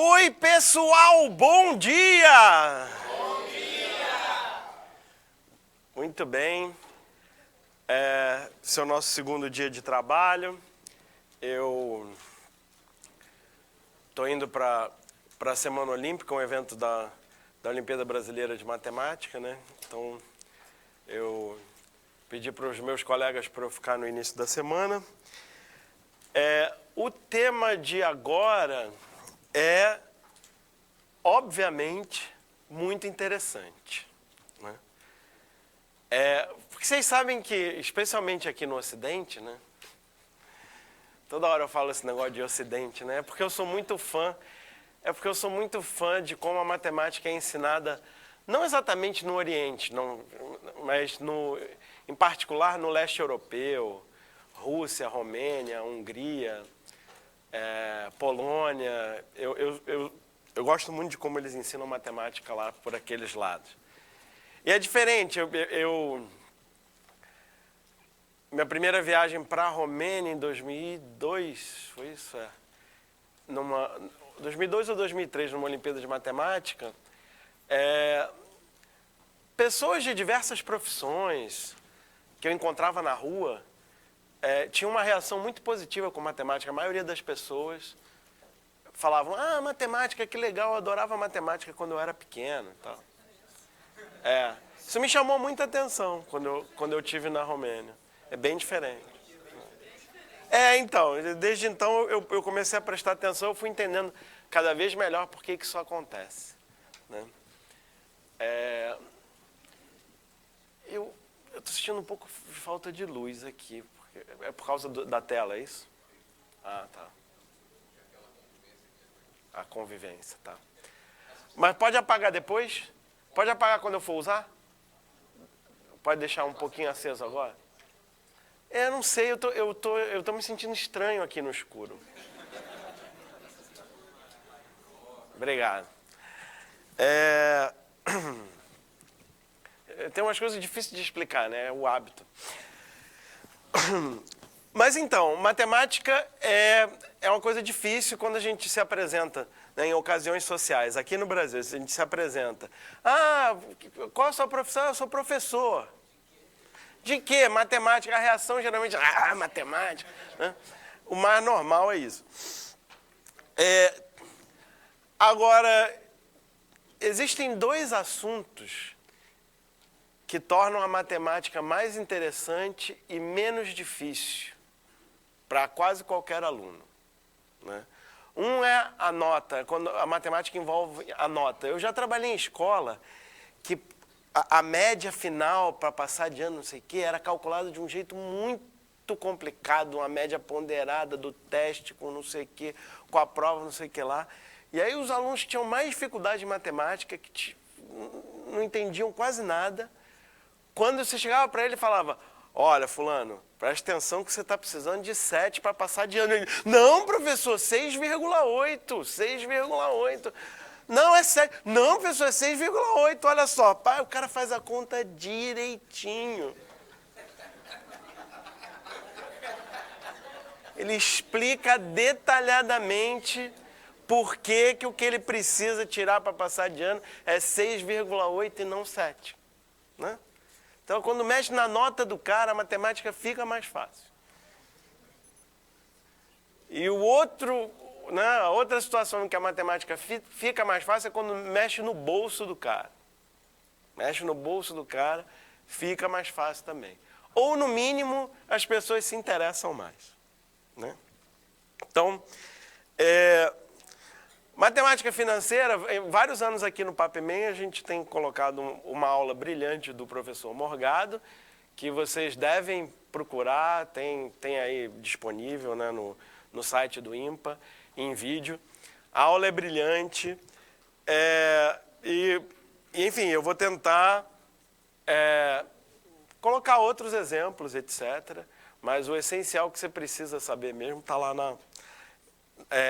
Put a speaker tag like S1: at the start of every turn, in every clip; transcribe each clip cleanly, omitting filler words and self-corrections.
S1: Oi, pessoal, bom dia!
S2: Bom dia!
S1: Muito bem. Esse é o nosso segundo dia de trabalho. Eu estou indo para a Semana Olímpica, um evento da Olimpíada Brasileira de Matemática, né? Então, eu pedi para os meus colegas para eu ficar no início da semana. O tema de agora é, obviamente, muito interessante, né? Porque vocês sabem que, especialmente aqui no Ocidente, né? Toda hora eu falo esse negócio de Ocidente, né? Porque eu sou muito fã, de como a matemática é ensinada, não exatamente no Oriente, não, mas em particular no leste europeu, Rússia, Romênia, Hungria, Polônia. Eu gosto muito de como eles ensinam matemática lá por aqueles lados. E é diferente. Minha primeira viagem para a Romênia em 2002, foi isso? 2002 ou 2003, numa Olimpíada de Matemática. Pessoas de diversas profissões que eu encontrava na rua tinham uma reação muito positiva com matemática. A maioria das pessoas falavam: ah, matemática, que legal, eu adorava matemática quando eu era pequeno. Tal. Isso me chamou muita atenção quando eu estive na Romênia. É bem diferente. Então, desde então eu comecei a prestar atenção, eu fui entendendo cada vez melhor por que isso acontece, né? Eu estou sentindo um pouco de falta de luz aqui. É por causa da tela, é isso? Ah, tá. A convivência, tá. Mas pode apagar depois? Pode apagar quando eu for usar? Pode deixar um pouquinho aceso agora? Não sei, eu tô me sentindo estranho aqui no escuro. Obrigado. Tem umas coisas difíceis de explicar, né? É o hábito. Mas então, matemática é uma coisa difícil quando a gente se apresenta, né, em ocasiões sociais. Aqui no Brasil, a gente se apresenta. Ah, qual a sua profissão? Eu sou professor. De quê? Matemática. A reação geralmente é matemática, né? O mais normal é isso. Agora, existem dois assuntos que tornam a matemática mais interessante e menos difícil para quase qualquer aluno, né? Um é a nota, quando a matemática envolve a nota. Eu já trabalhei em escola que a média final para passar de ano, não sei o quê, era calculada de um jeito muito complicado, uma média ponderada do teste com não sei o quê, com a prova, não sei o que lá. E aí os alunos que tinham mais dificuldade em matemática, que não entendiam quase nada, quando você chegava para ele e falava: olha, fulano, presta atenção que você está precisando de 7 para passar de ano. Ele: não, professor, 6,8, 6,8. Não, é 7. Não, professor, é 6,8. Olha só, pai, o cara faz a conta direitinho. Ele explica detalhadamente por que o que ele precisa tirar para passar de ano é 6,8 e não 7, né? Então, quando mexe na nota do cara, a matemática fica mais fácil. E a outra situação em que a matemática fica mais fácil é quando mexe no bolso do cara. Mexe no bolso do cara, fica mais fácil também. Ou, no mínimo, as pessoas se interessam mais, né? Então, matemática financeira, em vários anos aqui no Papemem, a gente tem colocado uma aula brilhante do professor Morgado, que vocês devem procurar, tem aí disponível, né, no site do IMPA, em vídeo. A aula é brilhante, enfim, eu vou tentar colocar outros exemplos, etc., mas o essencial que você precisa saber mesmo está lá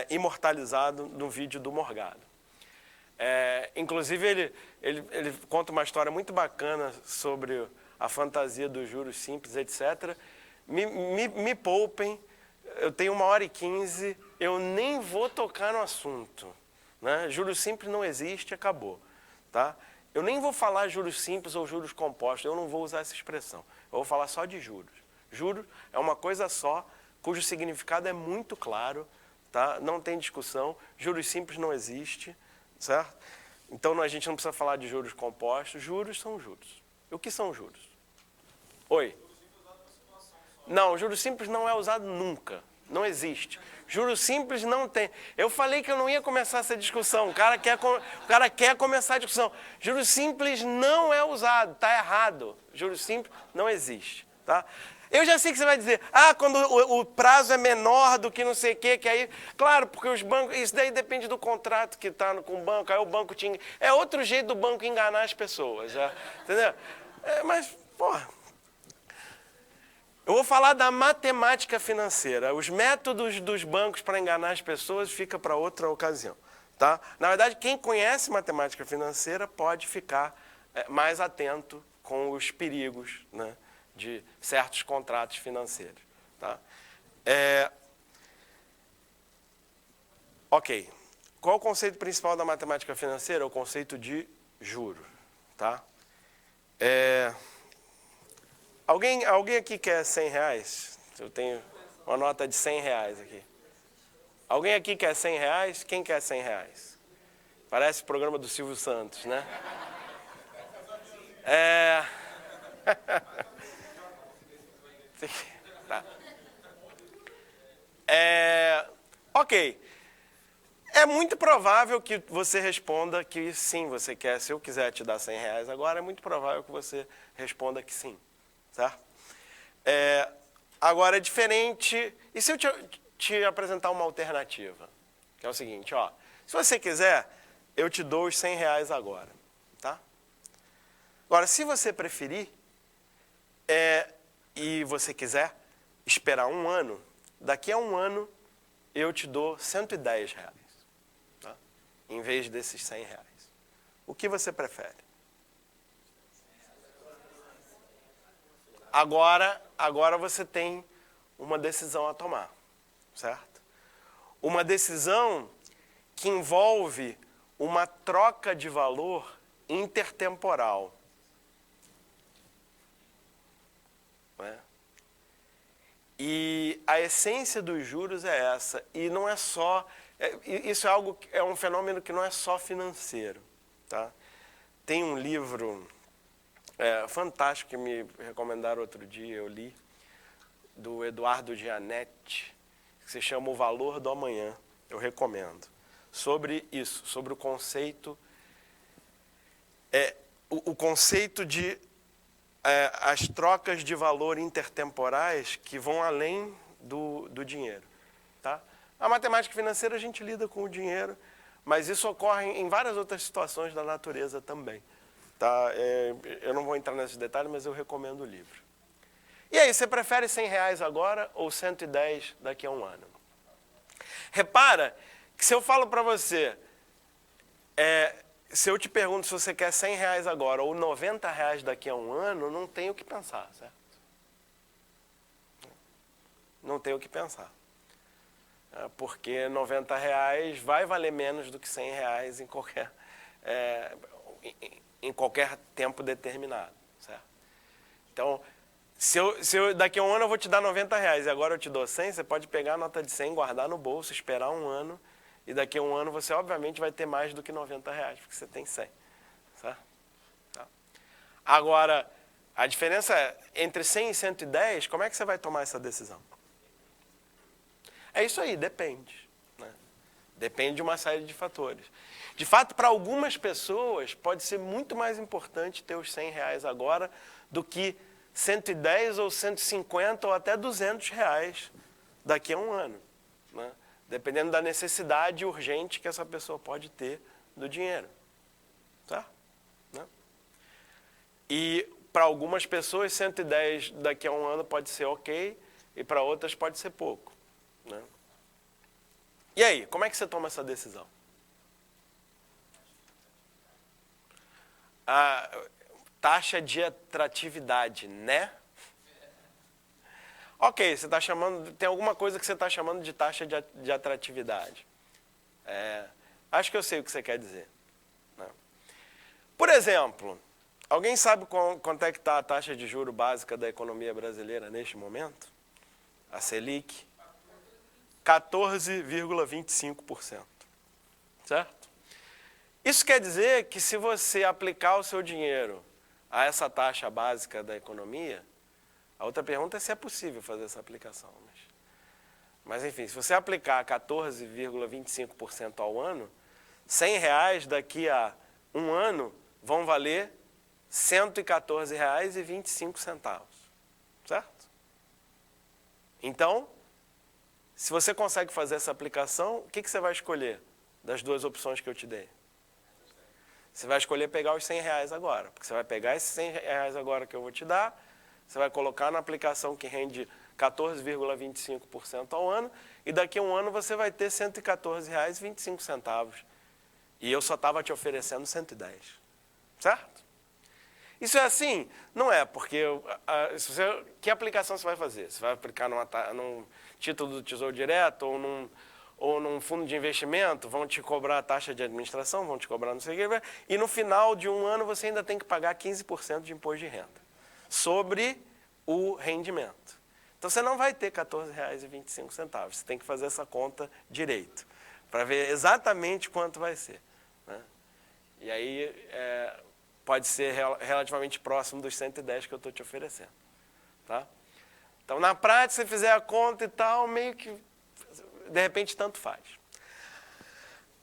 S1: imortalizado no vídeo do Morgado. Inclusive, ele conta uma história muito bacana sobre a fantasia dos juros simples, etc. Me poupem, eu tenho 1h15, eu nem vou tocar no assunto, né? Juros simples não existe, acabou. Tá? Eu nem vou falar juros simples ou juros compostos, eu não vou usar essa expressão. Eu vou falar só de juros. Juros é uma coisa só, cujo significado é muito claro, tá? Não tem discussão. Juros simples não existe, certo? Então a gente não precisa falar de juros compostos. Juros são juros. E o que são juros? Oi? Não, juros simples não é usado nunca. Não existe. Juros simples não tem. Eu falei que eu não ia começar essa discussão. O cara quer começar a discussão. Juros simples não é usado. Está errado. Juros simples não existe. Tá? Eu já sei que você vai dizer, quando o prazo é menor do que não sei o quê, que aí... Claro, porque os bancos... Isso daí depende do contrato que está com o banco. Aí o banco te... É outro jeito do banco enganar as pessoas. Entendeu? Mas, porra... Eu vou falar da matemática financeira. Os métodos dos bancos para enganar as pessoas fica para outra ocasião. Tá? Na verdade, quem conhece matemática financeira pode ficar mais atento com os perigos, né, de certos contratos financeiros. Tá? Ok. Qual o conceito principal da matemática financeira? O conceito de juros. Tá? Alguém aqui quer R$100? Eu tenho uma nota de R$100 aqui. Alguém aqui quer R$100? Quem quer R$100? Parece o programa do Silvio Santos, né? Tá. Ok. É muito provável que você responda que sim, você quer. Se eu quiser te dar R$100 agora, é muito provável que você responda que sim. Tá? Agora é diferente. E se eu te apresentar uma alternativa? Que é o seguinte, ó. Se você quiser, eu te dou os R$100 agora. Tá? Agora, se você preferir, e você quiser esperar um ano, daqui a um ano eu te dou R$110. Tá? Em vez desses R$100. O que você prefere? Agora você tem uma decisão a tomar, certo? Uma decisão que envolve uma troca de valor intertemporal. Né? E a essência dos juros é essa. E não é só... Isso é um fenômeno que não é só financeiro. Tá? Tem um livro... fantástico que me recomendaram outro dia, eu li, do Eduardo Gianetti, que se chama O Valor do Amanhã, eu recomendo, sobre isso, sobre o conceito, o conceito de as trocas de valor intertemporais que vão além do dinheiro. Tá? A matemática financeira a gente lida com o dinheiro, mas isso ocorre em várias outras situações da natureza também. Tá? Eu não vou entrar nesses detalhes, mas eu recomendo o livro. E aí, você prefere R$100 agora ou 110 daqui a um ano? Repara que se eu falo para você, se eu te pergunto se você quer R$100 agora ou R$90 daqui a um ano, não tem o que pensar, certo? Não tem o que pensar. Porque R$90 vai valer menos do que R$100 em qualquer tempo determinado, certo? Então, se eu daqui a um ano eu vou te dar R$90 e agora eu te dou 100, você pode pegar a nota de 100, guardar no bolso, esperar um ano e daqui a um ano você obviamente vai ter mais do que R$90, porque você tem 100, certo? Tá? Agora, a diferença entre 100 e 110, como é que você vai tomar essa decisão? É isso aí, depende. Né? Depende de uma série de fatores. De fato, para algumas pessoas, pode ser muito mais importante ter os R$100 agora do que 110 ou 150 ou até R$200 daqui a um ano. Né? Dependendo da necessidade urgente que essa pessoa pode ter do dinheiro. Tá? Né? E para algumas pessoas, 110 daqui a um ano pode ser ok, e para outras pode ser pouco. Né? E aí, como é que você toma essa decisão? A taxa de atratividade, né? Ok, você está chamando, tem alguma coisa que você está chamando de taxa de atratividade. Acho que eu sei o que você quer dizer. Né? Por exemplo, alguém sabe quanto é que está a taxa de juro básica da economia brasileira neste momento? A Selic? 14,25%. Certo? Isso quer dizer que se você aplicar o seu dinheiro a essa taxa básica da economia, a outra pergunta é se é possível fazer essa aplicação. Mas enfim, se você aplicar 14,25% ao ano, R$100 daqui a um ano vão valer R$ 114,25. Certo? Então, se você consegue fazer essa aplicação, o que você vai escolher das duas opções que eu te dei? Você vai escolher pegar os R$100 agora, porque você vai pegar esses R$100 agora que eu vou te dar, você vai colocar na aplicação que rende 14,25% ao ano, e daqui a um ano você vai ter R$ 114,25. E eu só estava te oferecendo 110. Certo? Isso é assim? Não é, porque que aplicação você vai fazer? Você vai aplicar num título do Tesouro Direto ou num fundo de investimento? Vão te cobrar a taxa de administração, vão te cobrar não sei o quê, e no final de um ano você ainda tem que pagar 15% de imposto de renda sobre o rendimento. Então você não vai ter R$ 14,25. Você tem que fazer essa conta direito, para ver exatamente quanto vai ser. Né? E aí pode ser relativamente próximo dos 110 que eu estou te oferecendo. Tá? Então, na prática, se você fizer a conta e tal, meio que, de repente, tanto faz.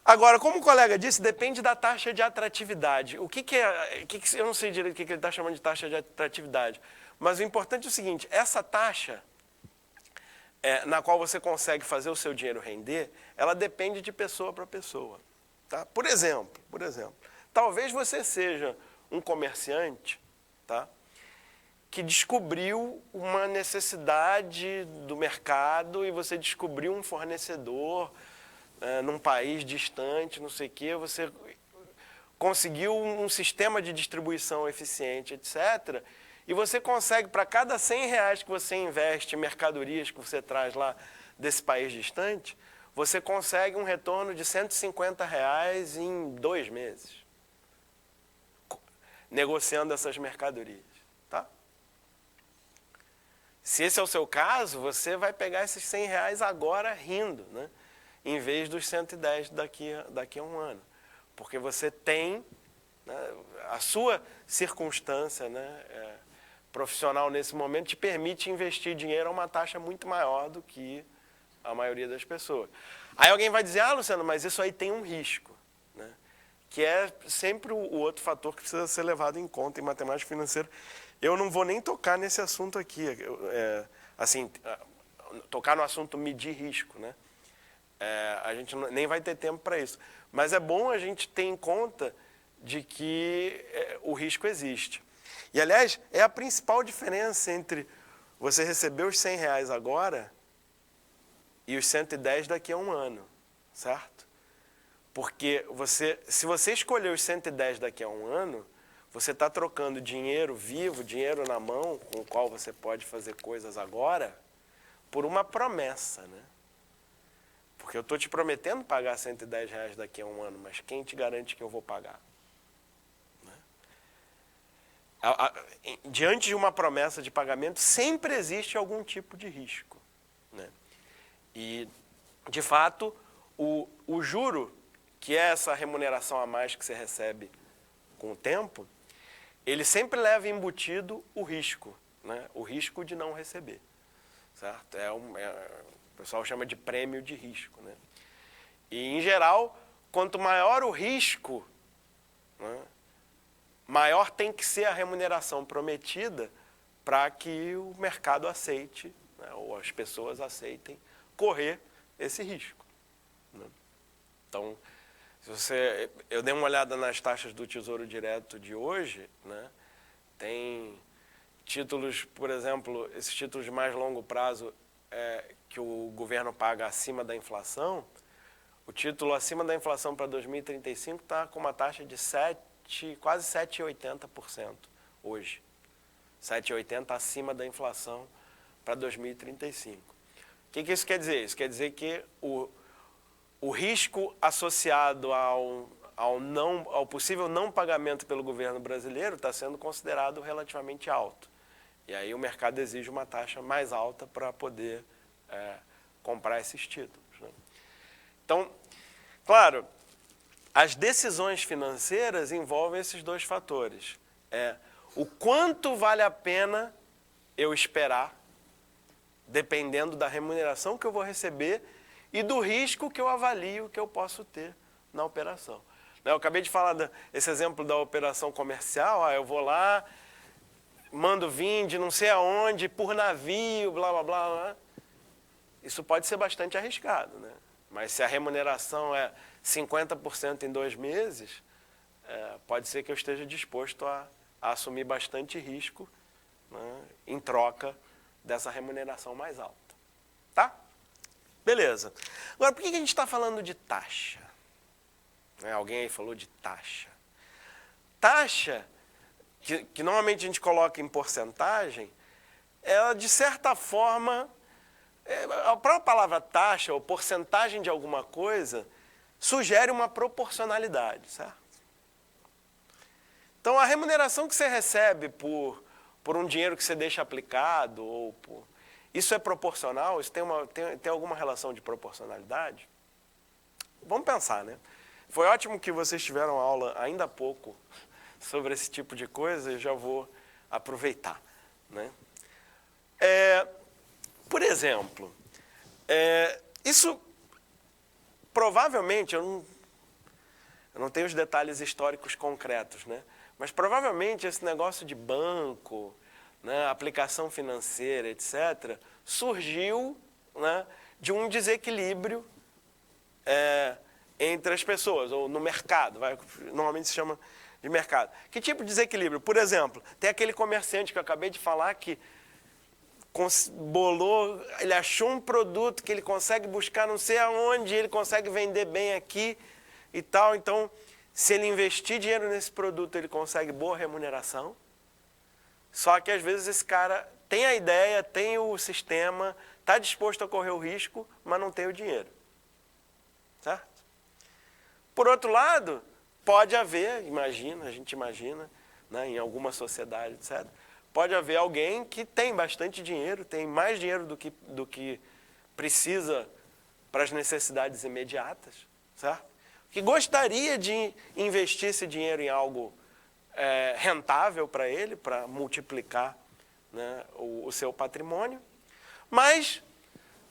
S1: Agora, como o colega disse, depende da taxa de atratividade. O que é... eu não sei direito o que ele está chamando de taxa de atratividade. Mas o importante é o seguinte, essa taxa na qual você consegue fazer o seu dinheiro render, ela depende de pessoa para pessoa. Tá? Por exemplo, talvez você seja um comerciante, tá, que descobriu uma necessidade do mercado e você descobriu um fornecedor num país distante, não sei o quê, você conseguiu um sistema de distribuição eficiente, etc., e você consegue, para cada R$100 que você investe em mercadorias que você traz lá desse país distante, você consegue um retorno de R$150 em 2 meses, negociando essas mercadorias. Tá? Se esse é o seu caso, você vai pegar esses R$100 agora rindo, né? Em vez dos 110 daqui a um ano. Porque você tem, né, a sua circunstância, né, profissional nesse momento te permite investir dinheiro a uma taxa muito maior do que a maioria das pessoas. Aí alguém vai dizer, Luciano, mas isso aí tem um risco, né? Que é sempre o outro fator que precisa ser levado em conta em matemática financeira. Eu não vou nem tocar nesse assunto aqui, tocar no assunto medir risco, né? A gente nem vai ter tempo para isso. Mas é bom a gente ter em conta de que o risco existe. E, aliás, é a principal diferença entre você receber os R$100 agora e os 110 daqui a um ano, certo? Porque se você escolher os 110 daqui a um ano, você está trocando dinheiro vivo, dinheiro na mão, com o qual você pode fazer coisas agora, por uma promessa, né? Porque eu estou te prometendo pagar R$110 daqui a um ano, mas quem te garante que eu vou pagar? Diante de uma promessa de pagamento, sempre existe algum tipo de risco. Né? E, de fato, o juro, que é essa remuneração a mais que você recebe com o tempo, ele sempre leva embutido o risco, né? O risco de não receber. Certo? O pessoal chama de prêmio de risco. Né? E, em geral, quanto maior o risco, né, maior tem que ser a remuneração prometida para que o mercado aceite, né, ou as pessoas aceitem correr esse risco. Né? Então, eu dei uma olhada nas taxas do Tesouro Direto de hoje, né, tem títulos, por exemplo, esses títulos de mais longo prazo que o governo paga acima da inflação. O título acima da inflação para 2035 está com uma taxa de quase 7,80% hoje. 7,80% acima da inflação para 2035. O que isso quer dizer? Isso quer dizer que o risco associado ao possível não pagamento pelo governo brasileiro está sendo considerado relativamente alto. E aí o mercado exige uma taxa mais alta para poder comprar esses títulos, né? Então, claro, as decisões financeiras envolvem esses dois fatores. O quanto vale a pena eu esperar, dependendo da remuneração que eu vou receber e do risco que eu avalio que eu posso ter na operação. Eu acabei de falar esse exemplo da operação comercial. Eu vou lá, mando vir de não sei aonde, por navio, blá, blá, blá, blá. Isso pode ser bastante arriscado, né? Mas se a remuneração é 50% em 2 meses, pode ser que eu esteja disposto a assumir bastante risco, né, em troca dessa remuneração mais alta. Tá? Beleza. Agora, por que a gente está falando de taxa? Alguém aí falou de taxa. Taxa, que normalmente a gente coloca em porcentagem, ela, de certa forma, a própria palavra taxa ou porcentagem de alguma coisa sugere uma proporcionalidade, certo? Então, a remuneração que você recebe por um dinheiro que você deixa aplicado, isso é proporcional? Isso tem alguma relação de proporcionalidade? Vamos pensar, né? Foi ótimo que vocês tiveram aula ainda há pouco sobre esse tipo de coisa, eu já vou aproveitar, né? Por exemplo, isso provavelmente, eu não tenho os detalhes históricos concretos, né? Mas provavelmente esse negócio de banco, né, aplicação financeira, etc., surgiu, né, de um desequilíbrio entre as pessoas, ou no mercado, normalmente se chama de mercado. Que tipo de desequilíbrio? Por exemplo, tem aquele comerciante que eu acabei de falar que ele achou um produto que ele consegue buscar não sei aonde, ele consegue vender bem aqui e tal. Então, se ele investir dinheiro nesse produto, ele consegue boa remuneração. Só que às vezes esse cara tem a ideia, tem o sistema, está disposto a correr o risco, mas não tem o dinheiro. Certo? Por outro lado, pode haver, a gente imagina, né, em alguma sociedade, etc., pode haver alguém que tem bastante dinheiro, tem mais dinheiro do que precisa para as necessidades imediatas, certo? Que gostaria de investir esse dinheiro em algo rentável para ele, para multiplicar, né, o seu patrimônio, mas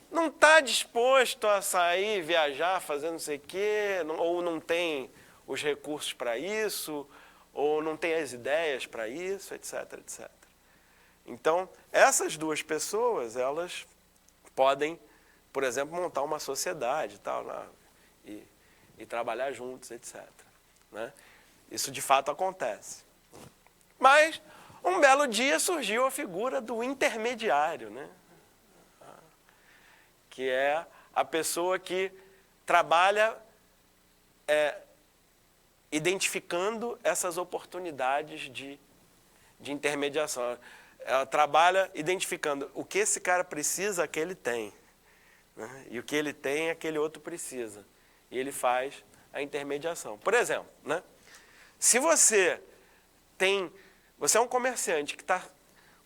S1: não está disposto a sair, viajar, fazer não sei o quê, ou não tem os recursos para isso, ou não tem as ideias para isso, etc, etc. Então, essas duas pessoas, elas podem, por exemplo, montar uma sociedade e trabalhar juntos, etc, né? Isso de fato acontece. Mas, um belo dia surgiu a figura do intermediário, né? Que é a pessoa que trabalha identificando essas oportunidades de intermediação. Ela trabalha identificando o que esse cara precisa, aquele tem, né? E o que ele tem, aquele outro precisa. E ele faz a intermediação. Por exemplo, né? Se você é um comerciante que está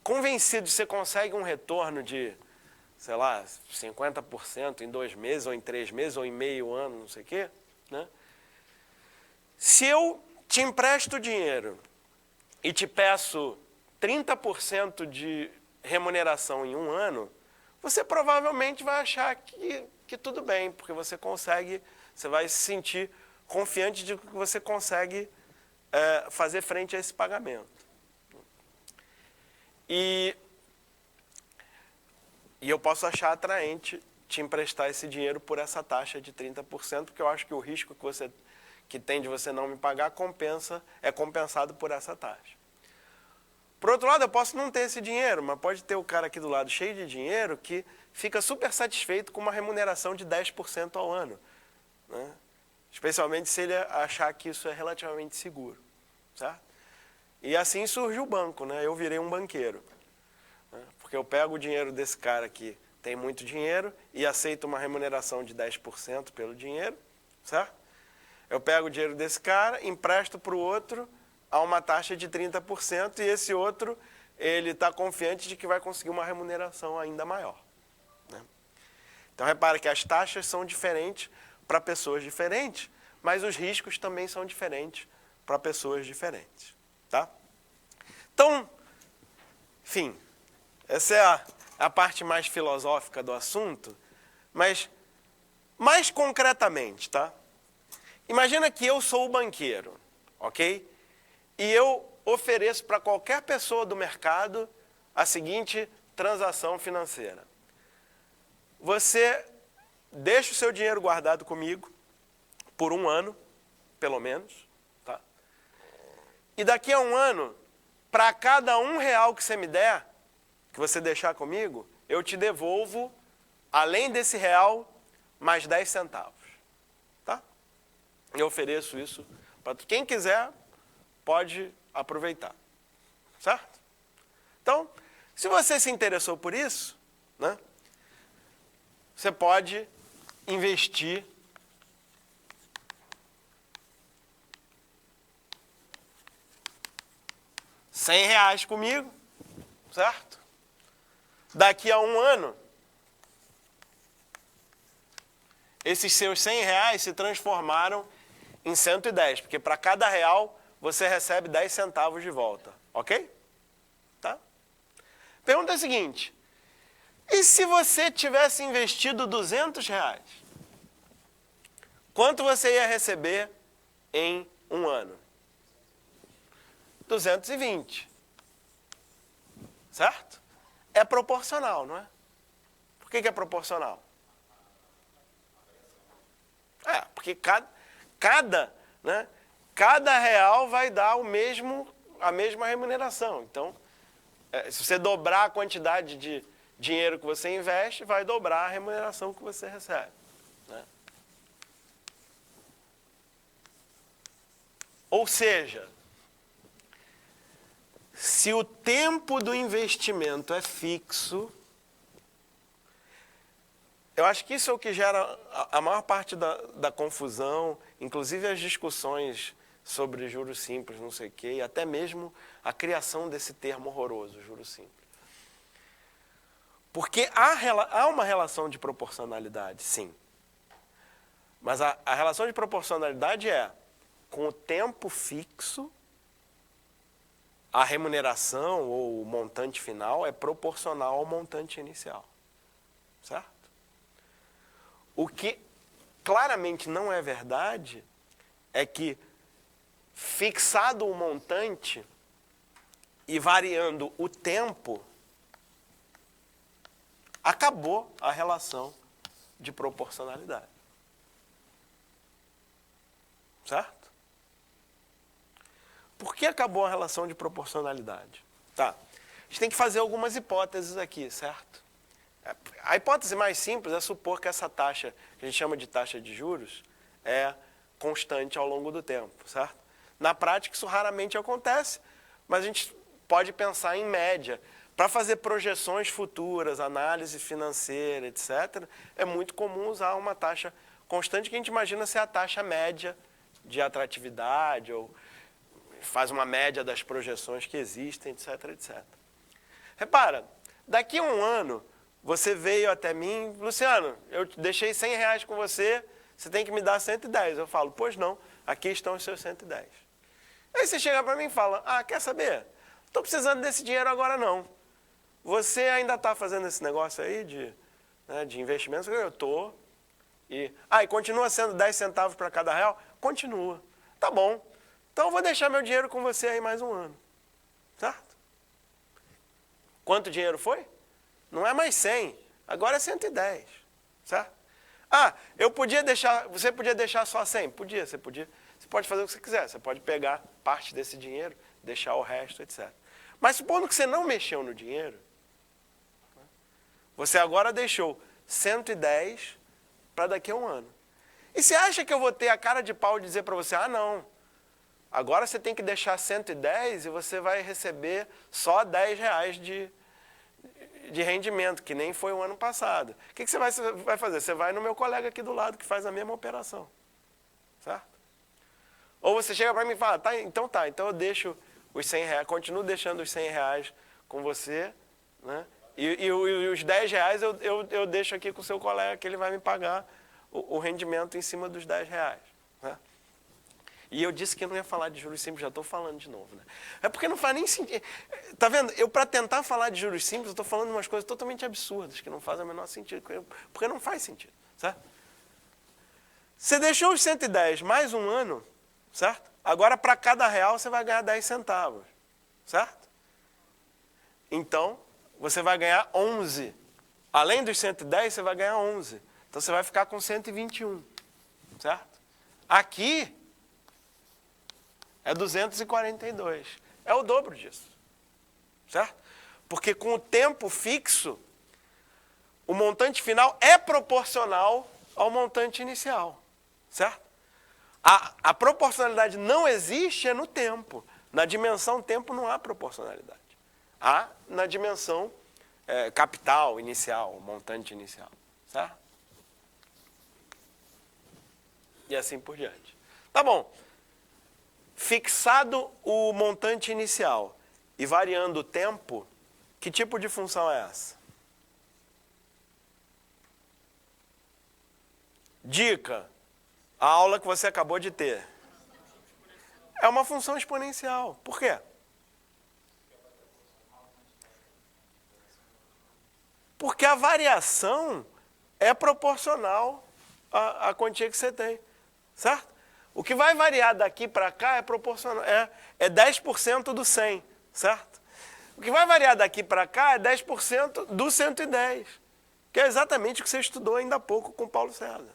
S1: convencido de que você consegue um retorno de, sei lá, 50% em 2 meses, ou em 3 meses, ou em meio ano, não sei o quê, né? Se eu te empresto dinheiro e te peço 30% de remuneração em 1 ano, você provavelmente vai achar que tudo bem, porque você vai se sentir confiante de que você consegue fazer frente a esse pagamento. E eu posso achar atraente te emprestar esse dinheiro por essa taxa de 30%, porque eu acho que o risco que tem de você não me pagar é compensado por essa taxa. Por outro lado, eu posso não ter esse dinheiro, mas pode ter o cara aqui do lado cheio de dinheiro que fica super satisfeito com uma remuneração de 10% ao ano, né? Especialmente se ele achar que isso é relativamente seguro, certo? E assim surge o banco, né? Eu virei um banqueiro, né? Porque eu pego o dinheiro desse cara que tem muito dinheiro e aceita uma remuneração de 10% pelo dinheiro, certo? Eu pego o dinheiro desse cara, empresto para o outro a uma taxa de 30% e esse outro, ele está confiante de que vai conseguir uma remuneração ainda maior, né? Então, repara que as taxas são diferentes para pessoas diferentes, mas os riscos também são diferentes para pessoas diferentes, tá? Então, enfim, essa é a parte mais filosófica do assunto, mas mais concretamente, tá? Imagina que eu sou o banqueiro, ok? E eu ofereço para qualquer pessoa do mercado a seguinte transação financeira. Você deixa o seu dinheiro guardado comigo por 1 ano, pelo menos, tá? E daqui a 1 ano, para cada R$1 que você me der, que você deixar comigo, eu te devolvo, além desse real, mais 10 centavos. Tá? Eu ofereço isso para quem quiser, pode aproveitar. Certo? Então, se você se interessou por isso, né, você pode investir R$100 comigo, certo? Daqui a 1 ano, esses seus R$100 se transformaram em 110, porque para cada real você recebe 10 centavos de volta, ok? Tá? Pergunta é a seguinte, e se você tivesse investido R$200? Quanto você ia receber em 1 ano? 220. Certo? É proporcional, não é? Por que é proporcional? Porque cada real vai dar a mesma remuneração. Então, se você dobrar a quantidade de dinheiro que você investe, vai dobrar a remuneração que você recebe, né? Ou seja, se o tempo do investimento é fixo, eu acho que isso é o que gera a maior parte da confusão, inclusive as discussões sobre juros simples, não sei o quê, e até mesmo a criação desse termo horroroso, juros simples. Porque há uma relação de proporcionalidade, sim. Mas a relação de proporcionalidade é, com o tempo fixo, a remuneração ou o montante final é proporcional ao montante inicial. Certo? O que claramente não é verdade é que, fixado o montante e variando o tempo, acabou a relação de proporcionalidade. Certo? Por que acabou a relação de proporcionalidade? Tá. A gente tem que fazer algumas hipóteses aqui, certo? A hipótese mais simples é supor que essa taxa, que a gente chama de taxa de juros, é constante ao longo do tempo, certo? Na prática, isso raramente acontece, mas a gente pode pensar em média. Para fazer projeções futuras, análise financeira, etc., é muito comum usar uma taxa constante que a gente imagina ser a taxa média de atratividade, ou faz uma média das projeções que existem, etc., etc. Repara, daqui a 1 ano, você veio até mim, Luciano, eu deixei R$100 com você, você tem que me dar 110. Eu falo, pois não, aqui estão os seus 110. Aí você chega para mim e fala, quer saber? Estou precisando desse dinheiro agora não. Você ainda está fazendo esse negócio aí de investimentos? Eu estou. E continua sendo 10 centavos para cada real? Continua. Tá bom. Então eu vou deixar meu dinheiro com você aí mais 1 ano. Certo? Quanto dinheiro foi? Não é mais 100, agora é 110. Certo? Você podia deixar só 100? Podia, você pode fazer o que você quiser. Você pode pegar parte desse dinheiro, deixar o resto, etc. Mas supondo que você não mexeu no dinheiro, você agora deixou 110 para daqui a 1 ano. E você acha que eu vou ter a cara de pau de dizer para você, não, agora você tem que deixar 110 e você vai receber só R$10 de rendimento, que nem foi o ano passado. O que você vai fazer? Você vai no meu colega aqui do lado, que faz a mesma operação. Certo? Ou você chega para mim e fala, então eu deixo os 100 reais, continuo deixando os 100 reais com você, né? E os 10 reais eu deixo aqui com o seu colega, que ele vai me pagar o rendimento em cima dos 10 reais. Né? E eu disse que eu não ia falar de juros simples, já estou falando de novo. Né? É porque não faz nem sentido. Está vendo? Eu, para tentar falar de juros simples, eu estou falando umas coisas totalmente absurdas, que não fazem o menor sentido. Porque não faz sentido. Certo? Você deixou os 110 mais um ano, certo? Agora, para cada real, você vai ganhar 10 centavos. Certo? Então, você vai ganhar 11. Além dos 110, você vai ganhar 11. Então, você vai ficar com 121. Certo? Aqui é 242. É o dobro disso. Certo? Porque com o tempo fixo, o montante final é proporcional ao montante inicial. Certo? A proporcionalidade não existe no tempo. Na dimensão tempo não há proporcionalidade. Há na dimensão capital inicial, montante inicial. Certo? E assim por diante. Tá bom. Fixado o montante inicial e variando o tempo, que tipo de função é essa? Dica. A aula que você acabou de ter. É uma função exponencial. Por quê? Porque a variação é proporcional à quantia que você tem. Certo? O que vai variar daqui para cá é proporcional. É 10% do 100. Certo? O que vai variar daqui para cá é 10% do 110. Que é exatamente o que você estudou ainda há pouco com Paulo César.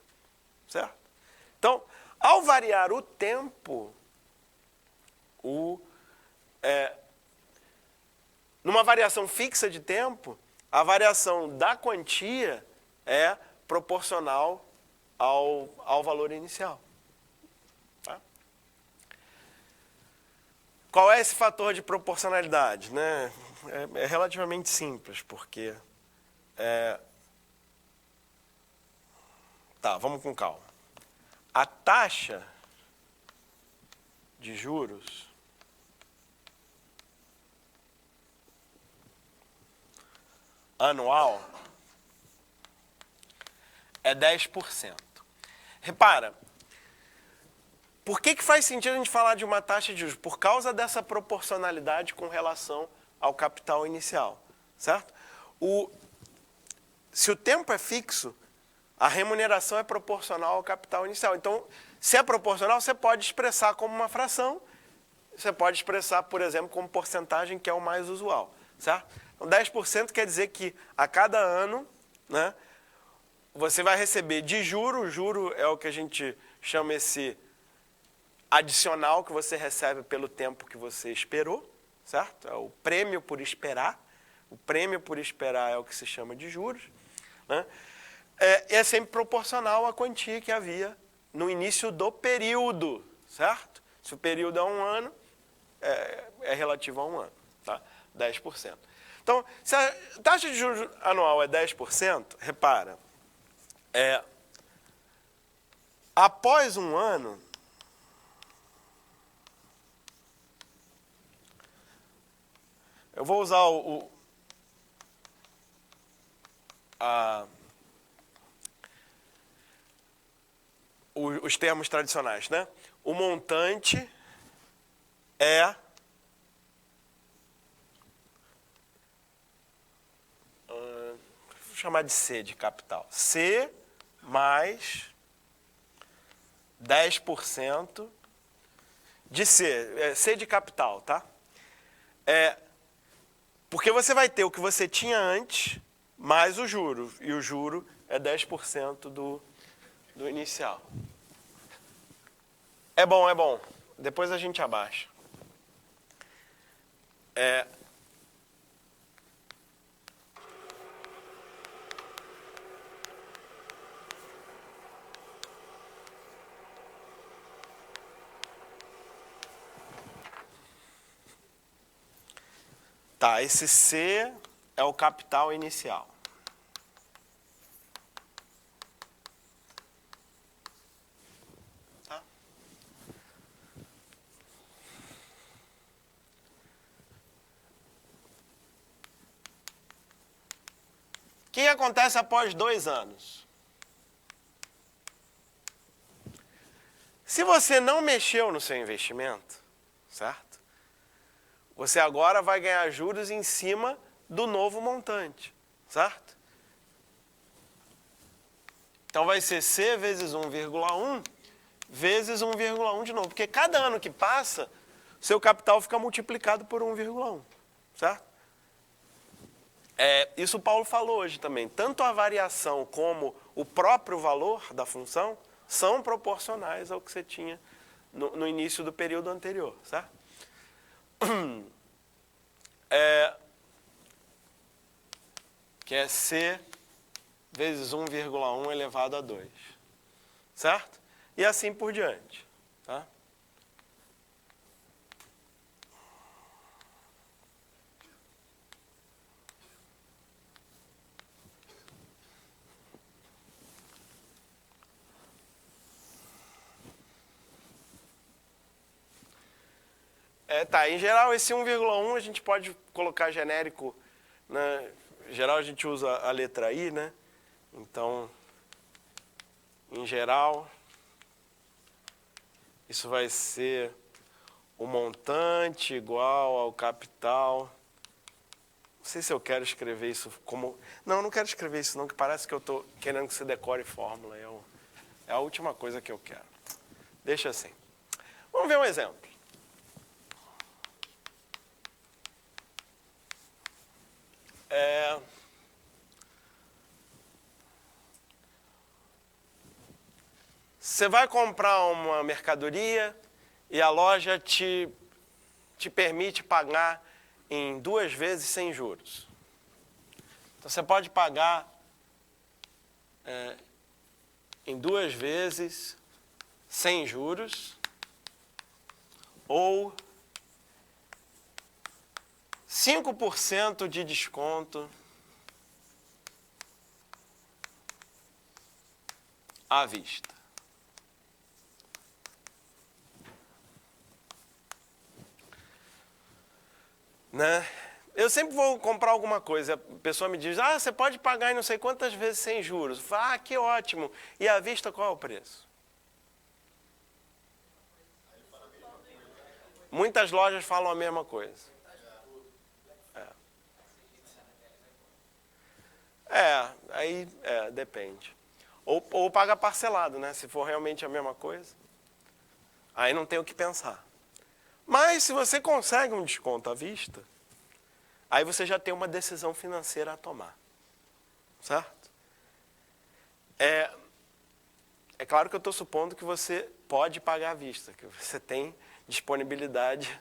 S1: Certo? Então, ao variar o tempo, numa variação fixa de tempo, a variação da quantia é proporcional ao valor inicial. Tá? Qual é esse fator de proporcionalidade? Né? É relativamente simples, porque... Tá, vamos com calma. A taxa de juros anual é 10%. Repara, por que faz sentido a gente falar de uma taxa de juros? Por causa dessa proporcionalidade com relação ao capital inicial, certo? Se o tempo é fixo, a remuneração é proporcional ao capital inicial. Então, se é proporcional, você pode expressar como uma fração, você pode expressar, por exemplo, como porcentagem, que é o mais usual, certo? Então, 10% quer dizer que a cada ano, né, você vai receber de juro. O juro é o que a gente chama esse adicional que você recebe pelo tempo que você esperou, certo? É o prêmio por esperar. O prêmio por esperar é o que se chama de juros, né? É sempre proporcional à quantia que havia no início do período, certo? Se o período é um ano, é relativo a um ano, tá? 10%. Então, se a taxa de juros anual é 10%, repara, após um ano, eu vou usar os termos tradicionais, né? O montante vou chamar de C de capital. C mais 10% de C. C de capital, tá? Porque você vai ter o que você tinha antes mais o juro. E o juro é 10% do inicial. É bom, é bom. Depois a gente abaixa. Tá, esse C é o capital inicial. Tá? O que acontece após 2 anos? Se você não mexeu no seu investimento, certo? Você agora vai ganhar juros em cima do novo montante, certo? Então vai ser C vezes 1,1 vezes 1,1 de novo. Porque cada ano que passa, seu capital fica multiplicado por 1,1, certo? Isso o Paulo falou hoje também. Tanto a variação como o próprio valor da função são proporcionais ao que você tinha no início do período anterior, certo? Que é C vezes 1,1 elevado a 2, certo? E assim por diante, tá? Em geral, esse 1,1 a gente pode colocar genérico, né? Em geral, a gente usa a letra I, né? Então, em geral, isso vai ser o montante igual ao capital. Não sei se eu quero escrever isso como... Não, eu não quero escrever isso não, que parece que eu estou querendo que você decore fórmula. É a última coisa que eu quero. Deixa assim. Vamos ver um exemplo. Você vai comprar uma mercadoria e a loja te permite pagar em 2 vezes sem juros. Então você pode pagar em 2 vezes sem juros ou 5% de desconto à vista. Né? Eu sempre vou comprar alguma coisa, a pessoa me diz, você pode pagar em não sei quantas vezes sem juros. Eu falo, que ótimo. E à vista, qual é o preço? Muitas lojas falam a mesma coisa. Aí depende. Ou paga parcelado, né? Se for realmente a mesma coisa. Aí não tem o que pensar. Mas se você consegue um desconto à vista, aí você já tem uma decisão financeira a tomar. Certo? É claro que eu estou supondo que você pode pagar à vista, que você tem disponibilidade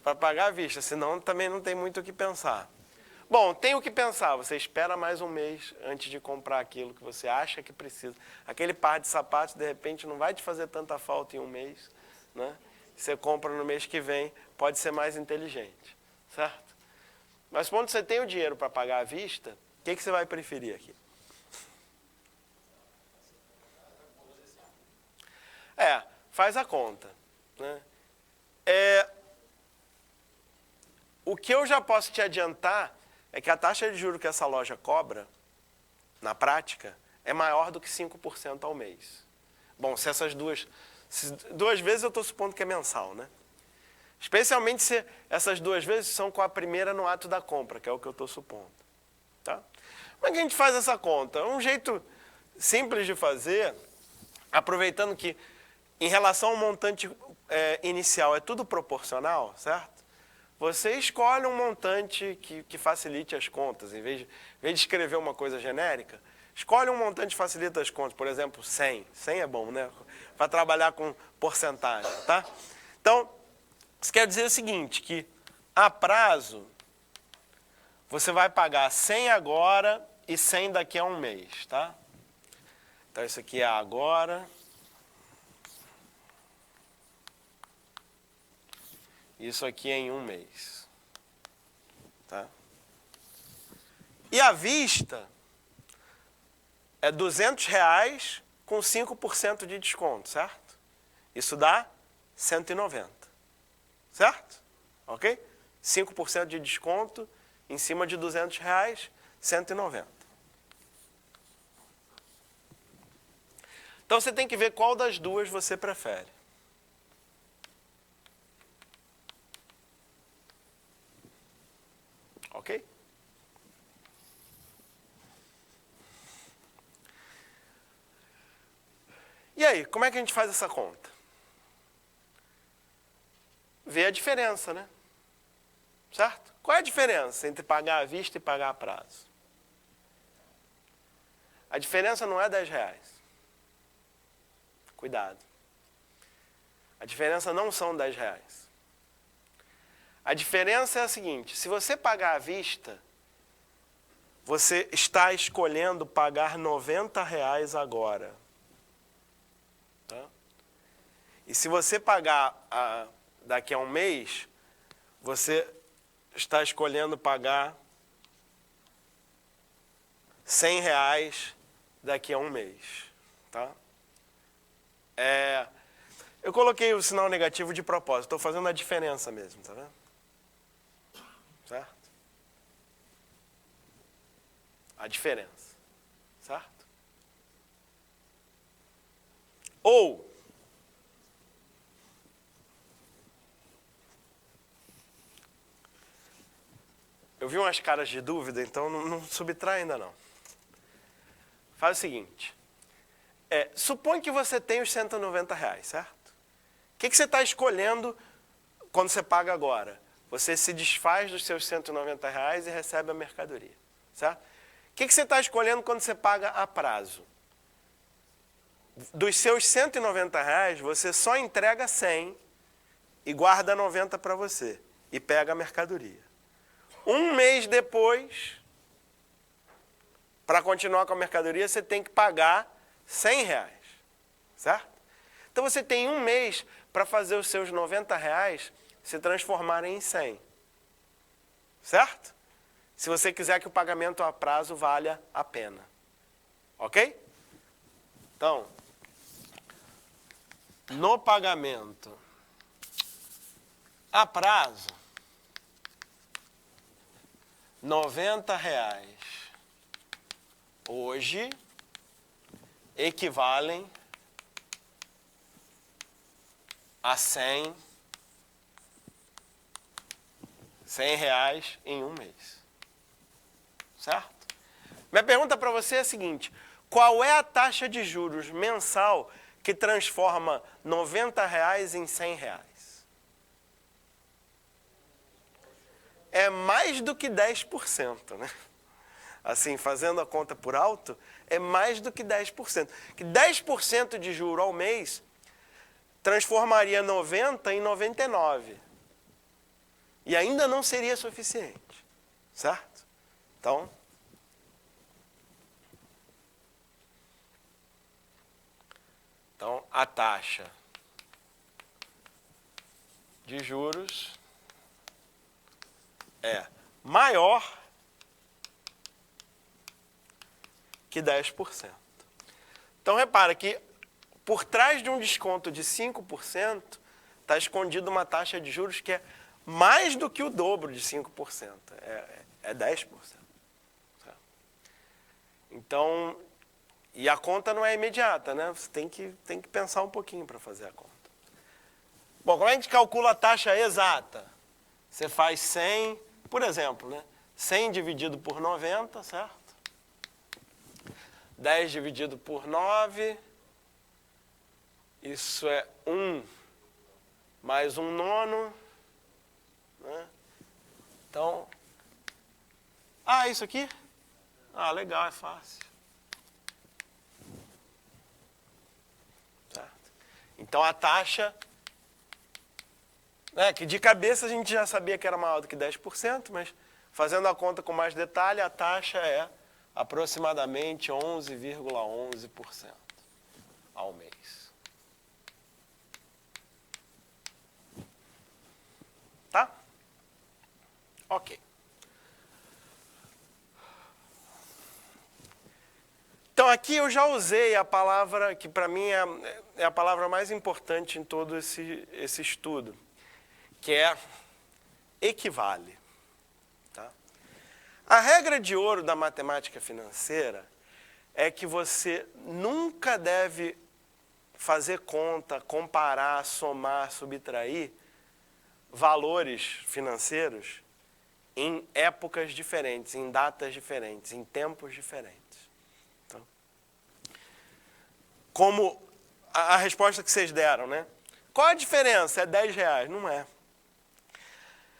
S1: para pagar à vista, senão também não tem muito o que pensar. Bom, tem o que pensar, você espera mais um mês antes de comprar aquilo que você acha que precisa. Aquele par de sapatos, de repente, não vai te fazer tanta falta em um mês, né? Você compra no mês que vem, pode ser mais inteligente, certo? Mas quando você tem o dinheiro para pagar à vista, o que você vai preferir aqui? Faz a conta, né? O que eu já posso te adiantar é que a taxa de juros que essa loja cobra, na prática, é maior do que 5% ao mês. Bom, se essas duas vezes eu estou supondo que é mensal, né? Especialmente se essas 2 vezes são com a primeira no ato da compra, que é o que eu estou supondo. Tá? Como é que a gente faz essa conta? Um jeito simples de fazer, aproveitando que em relação ao montante inicial é tudo proporcional, certo? Você escolhe um montante que facilite as contas. Em vez de escrever uma coisa genérica, escolhe um montante que facilita as contas. Por exemplo, 100. 100 é bom, né? Para trabalhar com porcentagem, tá? Então, isso quer dizer o seguinte, que a prazo, você vai pagar 100 agora e 100 daqui a um mês, tá? Então, isso aqui é agora. Isso aqui é em um mês. Tá? E à vista é R$200 com 5% de desconto, certo? Isso dá 190, certo? Ok? 5% de desconto em cima de R$200, 190. Então você tem que ver qual das duas você prefere. Ok? E aí, como é que a gente faz essa conta? Vê a diferença, né? Certo? Qual é a diferença entre pagar à vista e pagar a prazo? A diferença não é R$10. Cuidado. A diferença não são R$10. A diferença é a seguinte: se você pagar à vista, você está escolhendo pagar R$90 agora. Tá? E se você pagar daqui a um mês, você está escolhendo pagar R$100 daqui a um mês. Tá? Eu coloquei o sinal negativo de propósito, estou fazendo a diferença mesmo, tá vendo? Certo? A diferença, certo? Ou eu vi umas caras de dúvida, então não subtrai ainda não. Faz o seguinte, supõe que você tem os R$190, certo? O que você está escolhendo quando você paga agora? Você se desfaz dos seus R$190 e recebe a mercadoria, certo? O que você está escolhendo quando você paga a prazo? Dos seus R$190, você só entrega 100 e guarda 90 para você e pega a mercadoria. Um mês depois, para continuar com a mercadoria, você tem que pagar R$100, certo? Então você tem um mês para fazer os seus R$90 se transformarem em 100, certo? Se você quiser que o pagamento a prazo valha a pena, ok? Então, no pagamento a prazo, R$90 hoje equivalem a R$100 em um mês. Certo? Minha pergunta para você é a seguinte: qual é a taxa de juros mensal que transforma R$90 em R$100? É mais do que 10%, né? Assim, fazendo a conta por alto, é mais do que 10%. Que 10% de juro ao mês transformaria 90 em 99. E ainda não seria suficiente, certo? Então a taxa de juros é maior que 10%. Então repara que por trás de um desconto de 5% está escondida uma taxa de juros que é mais do que o dobro de 5%. É 10%. Certo? Então, e a conta não é imediata, né? Você tem que pensar um pouquinho para fazer a conta. Bom, como é que a gente calcula a taxa exata? Você faz 100, por exemplo, né? 100 dividido por 90, certo? 10 dividido por 9, isso é 1 mais 1 nono. Né? Então, isso aqui? Legal, é fácil. Certo? Então a taxa, que de cabeça a gente já sabia que era maior do que 10%, mas fazendo a conta com mais detalhe, a taxa é aproximadamente 11,11% ao mês. Tá? Ok. Então, aqui eu já usei a palavra que, para mim, é a palavra mais importante em todo esse estudo, que é equivale. Tá? A regra de ouro da matemática financeira é que você nunca deve fazer conta, comparar, somar, subtrair valores financeiros em épocas diferentes, em datas diferentes, em tempos diferentes. Então, como a resposta que vocês deram, né? Qual a diferença? É R$10? Não é.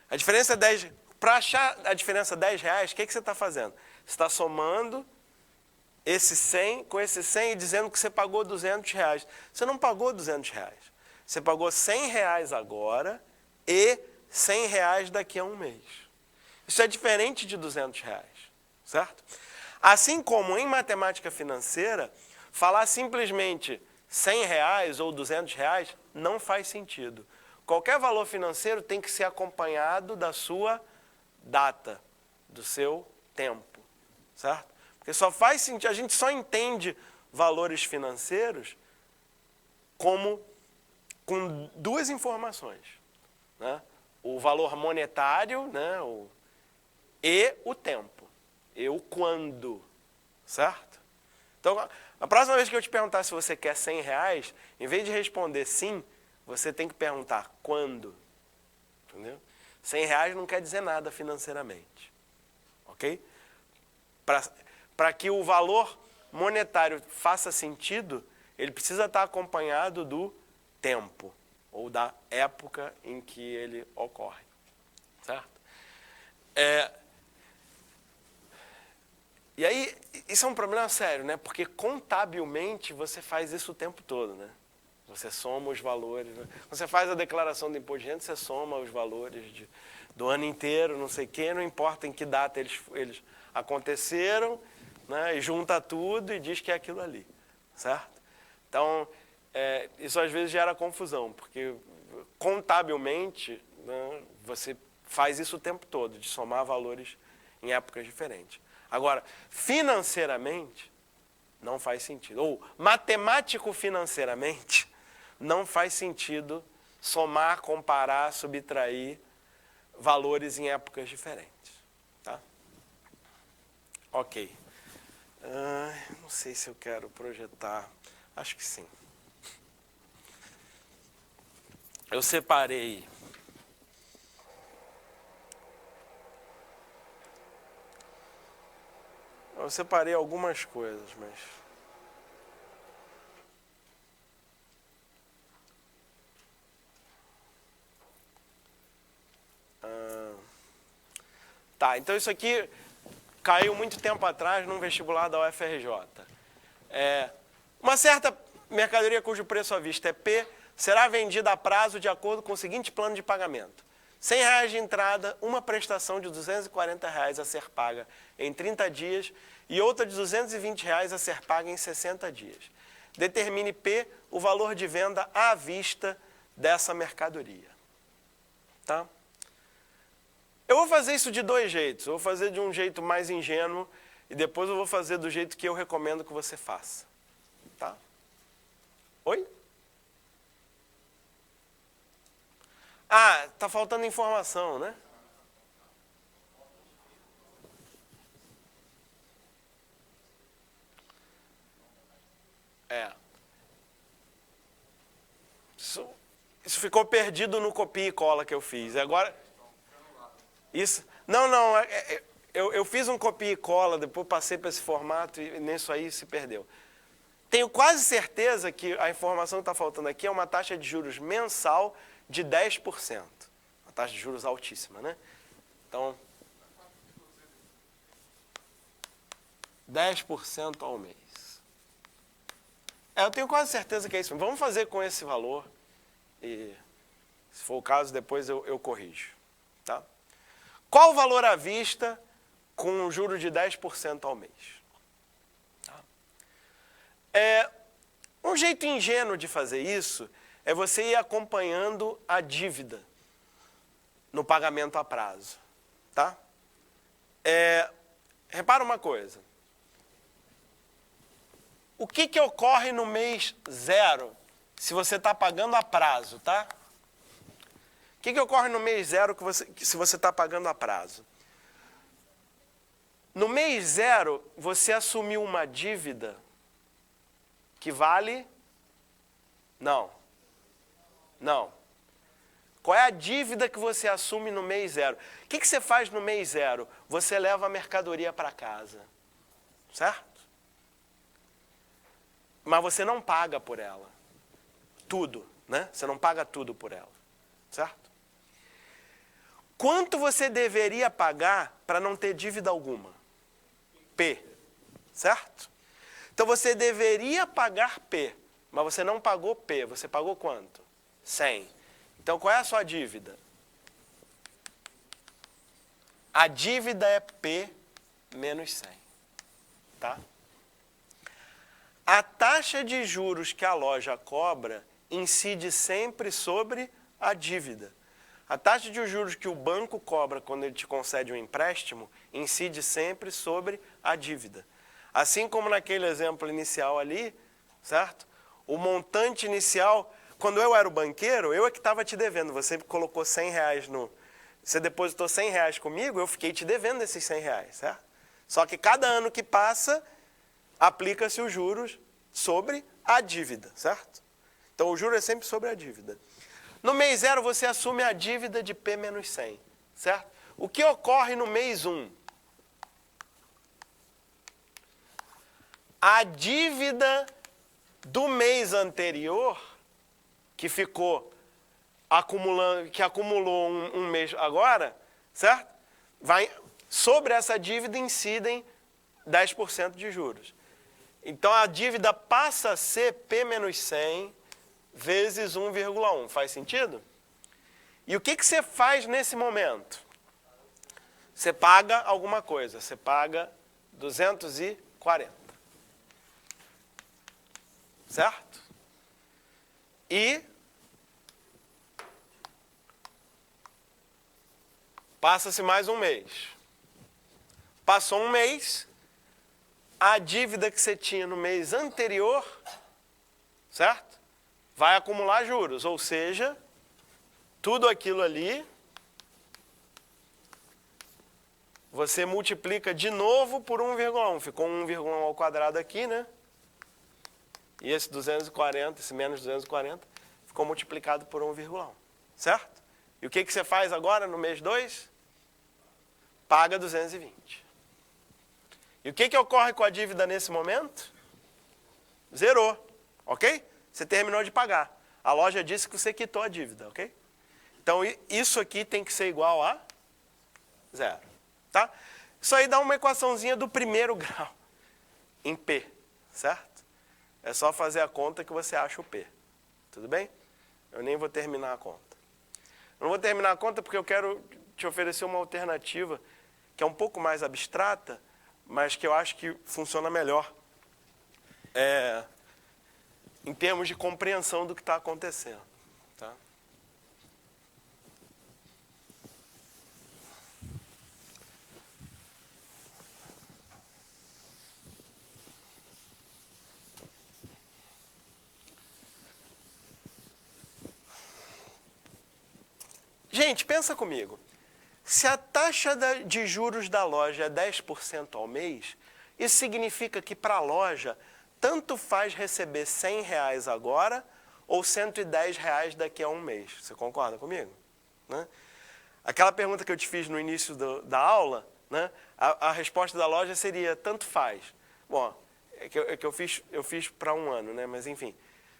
S1: A diferença é 10. Para achar a diferença R$10, o que você está fazendo? Você está somando esse 100 com esse 100 e dizendo que você pagou R$200. Você não pagou R$200. Você pagou R$100 agora e R$100 daqui a um mês. Isso é diferente de R$200, certo? Assim como em matemática financeira, falar simplesmente R$100 ou R$200 não faz sentido. Qualquer valor financeiro tem que ser acompanhado da sua data, do seu tempo, certo? Porque só faz sentido, a gente só entende valores financeiros com duas informações, né? O valor monetário, né? E o tempo, e o quando, certo? Então, a próxima vez que eu te perguntar se você quer R$100, em vez de responder sim, você tem que perguntar quando, entendeu? R$100 não quer dizer nada financeiramente, ok? Para que o valor monetário faça sentido, ele precisa estar acompanhado do tempo, ou da época em que ele ocorre, certo? E aí, isso é um problema sério, né? Porque contabilmente você faz isso o tempo todo, né? Você soma os valores. Né? Quando você faz a declaração do imposto de renda, você soma os valores do ano inteiro, não sei o quê, não importa em que data eles aconteceram, né? E junta tudo e diz que é aquilo ali, certo? Então, isso às vezes gera confusão, porque contabilmente, né, você faz isso o tempo todo, de somar valores em épocas diferentes. Agora, financeiramente, não faz sentido. Ou matemático-financeiramente, não faz sentido somar, comparar, subtrair valores em épocas diferentes. Tá? Ok. Não sei se eu quero projetar. Acho que sim. Eu separei algumas coisas, mas... Tá, então isso aqui caiu muito tempo atrás num vestibular da UFRJ. Uma certa mercadoria cujo preço à vista é P será vendida a prazo de acordo com o seguinte plano de pagamento. R$100 de entrada, uma prestação de R$240 a ser paga em 30 dias e outra de R$220 a ser paga em 60 dias. Determine P o valor de venda à vista dessa mercadoria. Tá? Eu vou fazer isso de dois jeitos. Eu vou fazer de um jeito mais ingênuo e depois eu vou fazer do jeito que eu recomendo que você faça. Tá? Oi? Ah, tá faltando informação, né? Isso ficou perdido no copia e cola que eu fiz. Agora, isso... Não, eu fiz um copia e cola, depois passei para esse formato e nisso aí se perdeu. Tenho quase certeza que a informação que está faltando aqui é uma taxa de juros mensal de 10%. Uma taxa de juros altíssima, né? Então, 10% ao mês. Eu tenho quase certeza que é isso. Vamos fazer com esse valor e, se for o caso, depois eu corrijo. Tá? Qual o valor à vista com um juro de 10% ao mês? Tá? Um jeito ingênuo de fazer isso é você ir acompanhando a dívida no pagamento a prazo. Tá? Repara uma coisa. O que ocorre no mês 0, se você está pagando a prazo, tá? O que ocorre no mês 0 se você está pagando a prazo? No mês 0, você assumiu uma dívida que vale... Não. Qual é a dívida que você assume no mês 0? O que você faz no mês 0? Você leva a mercadoria para casa, certo? Mas você não paga por ela. Tudo, né? Você não paga tudo por ela, certo? Quanto você deveria pagar para não ter dívida alguma? P, certo? Então você deveria pagar P, mas você não pagou P. Você pagou quanto? 100. Então qual é a sua dívida? A dívida é P menos 100, tá? A taxa de juros que a loja cobra incide sempre sobre a dívida. A taxa de juros que o banco cobra quando ele te concede um empréstimo incide sempre sobre a dívida. Assim como naquele exemplo inicial ali, certo? O montante inicial, quando eu era o banqueiro, eu é que estava te devendo. Você colocou 100 reais Você depositou 100 reais comigo, eu fiquei te devendo esses 100 reais, certo? Só que cada ano que passa, aplica-se os juros sobre a dívida, certo? Então o juro é sempre sobre a dívida. No mês 0, você assume a dívida de P menos 100, certo? O que ocorre no mês 1? A dívida do mês anterior, que ficou acumulando, que acumulou um mês agora, certo? Sobre essa dívida incidem 10% de juros. Então a dívida passa a ser P menos 100 vezes 1,1. Faz sentido? E o que você faz nesse momento? Você paga alguma coisa. Você paga 240. Certo? E passa-se mais um mês. Passou um mês, a dívida que você tinha no mês anterior, certo? Vai acumular juros, ou seja, tudo aquilo ali, você multiplica de novo por 1,1. Ficou 1,1 ao quadrado aqui, né? E esse 240, esse menos 240, ficou multiplicado por 1,1, certo? E o que você faz agora no mês 2? Paga 220. E o que ocorre com a dívida nesse momento? Zerou, ok? Você terminou de pagar. A loja disse que você quitou a dívida, ok? Então, isso aqui tem que ser igual a 0, tá? Isso aí dá uma equaçãozinha do primeiro grau em P, certo? É só fazer a conta que você acha o P, tudo bem? Eu nem vou terminar a conta. Eu não vou terminar a conta porque eu quero te oferecer uma alternativa que é um pouco mais abstrata, mas que eu acho que funciona melhor em termos de compreensão do que está acontecendo. Tá? Gente, pensa comigo. Se a taxa de juros da loja é 10% ao mês, isso significa que para a loja, tanto faz receber 100 reais agora ou 110 reais daqui a um mês. Você concorda comigo? Né? Aquela pergunta que eu te fiz no início da aula, né? A resposta da loja seria tanto faz. Bom, eu fiz para um ano, né? Mas enfim.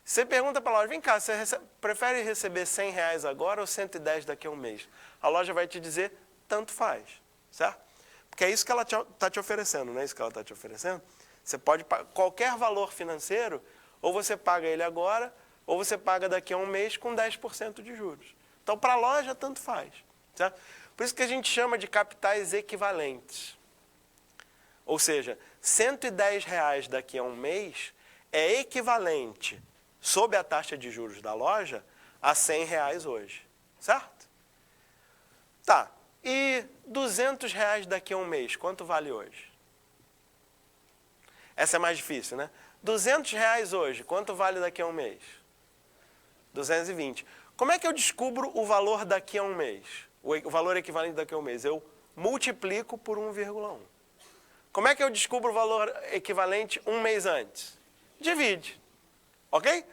S1: Você pergunta para a loja, vem cá, você prefere receber 100 reais agora ou 110 daqui a um mês? A loja vai te dizer, tanto faz, certo? Porque é isso que ela está te oferecendo, não é isso que ela está te oferecendo? Você pode pagar qualquer valor financeiro, ou você paga ele agora, ou você paga daqui a um mês com 10% de juros. Então, para a loja, tanto faz, certo? Por isso que a gente chama de capitais equivalentes. Ou seja, 110 reais daqui a um mês é equivalente, sob a taxa de juros da loja, a 100 reais hoje, certo? Tá, e 200 reais daqui a um mês, quanto vale hoje? Essa é mais difícil, né? R$200 hoje, quanto vale daqui a um mês? 220. Como é que eu descubro o valor daqui a um mês? O valor equivalente daqui a um mês? Eu multiplico por 1,1. Como é que eu descubro o valor equivalente um mês antes? Divide. Ok?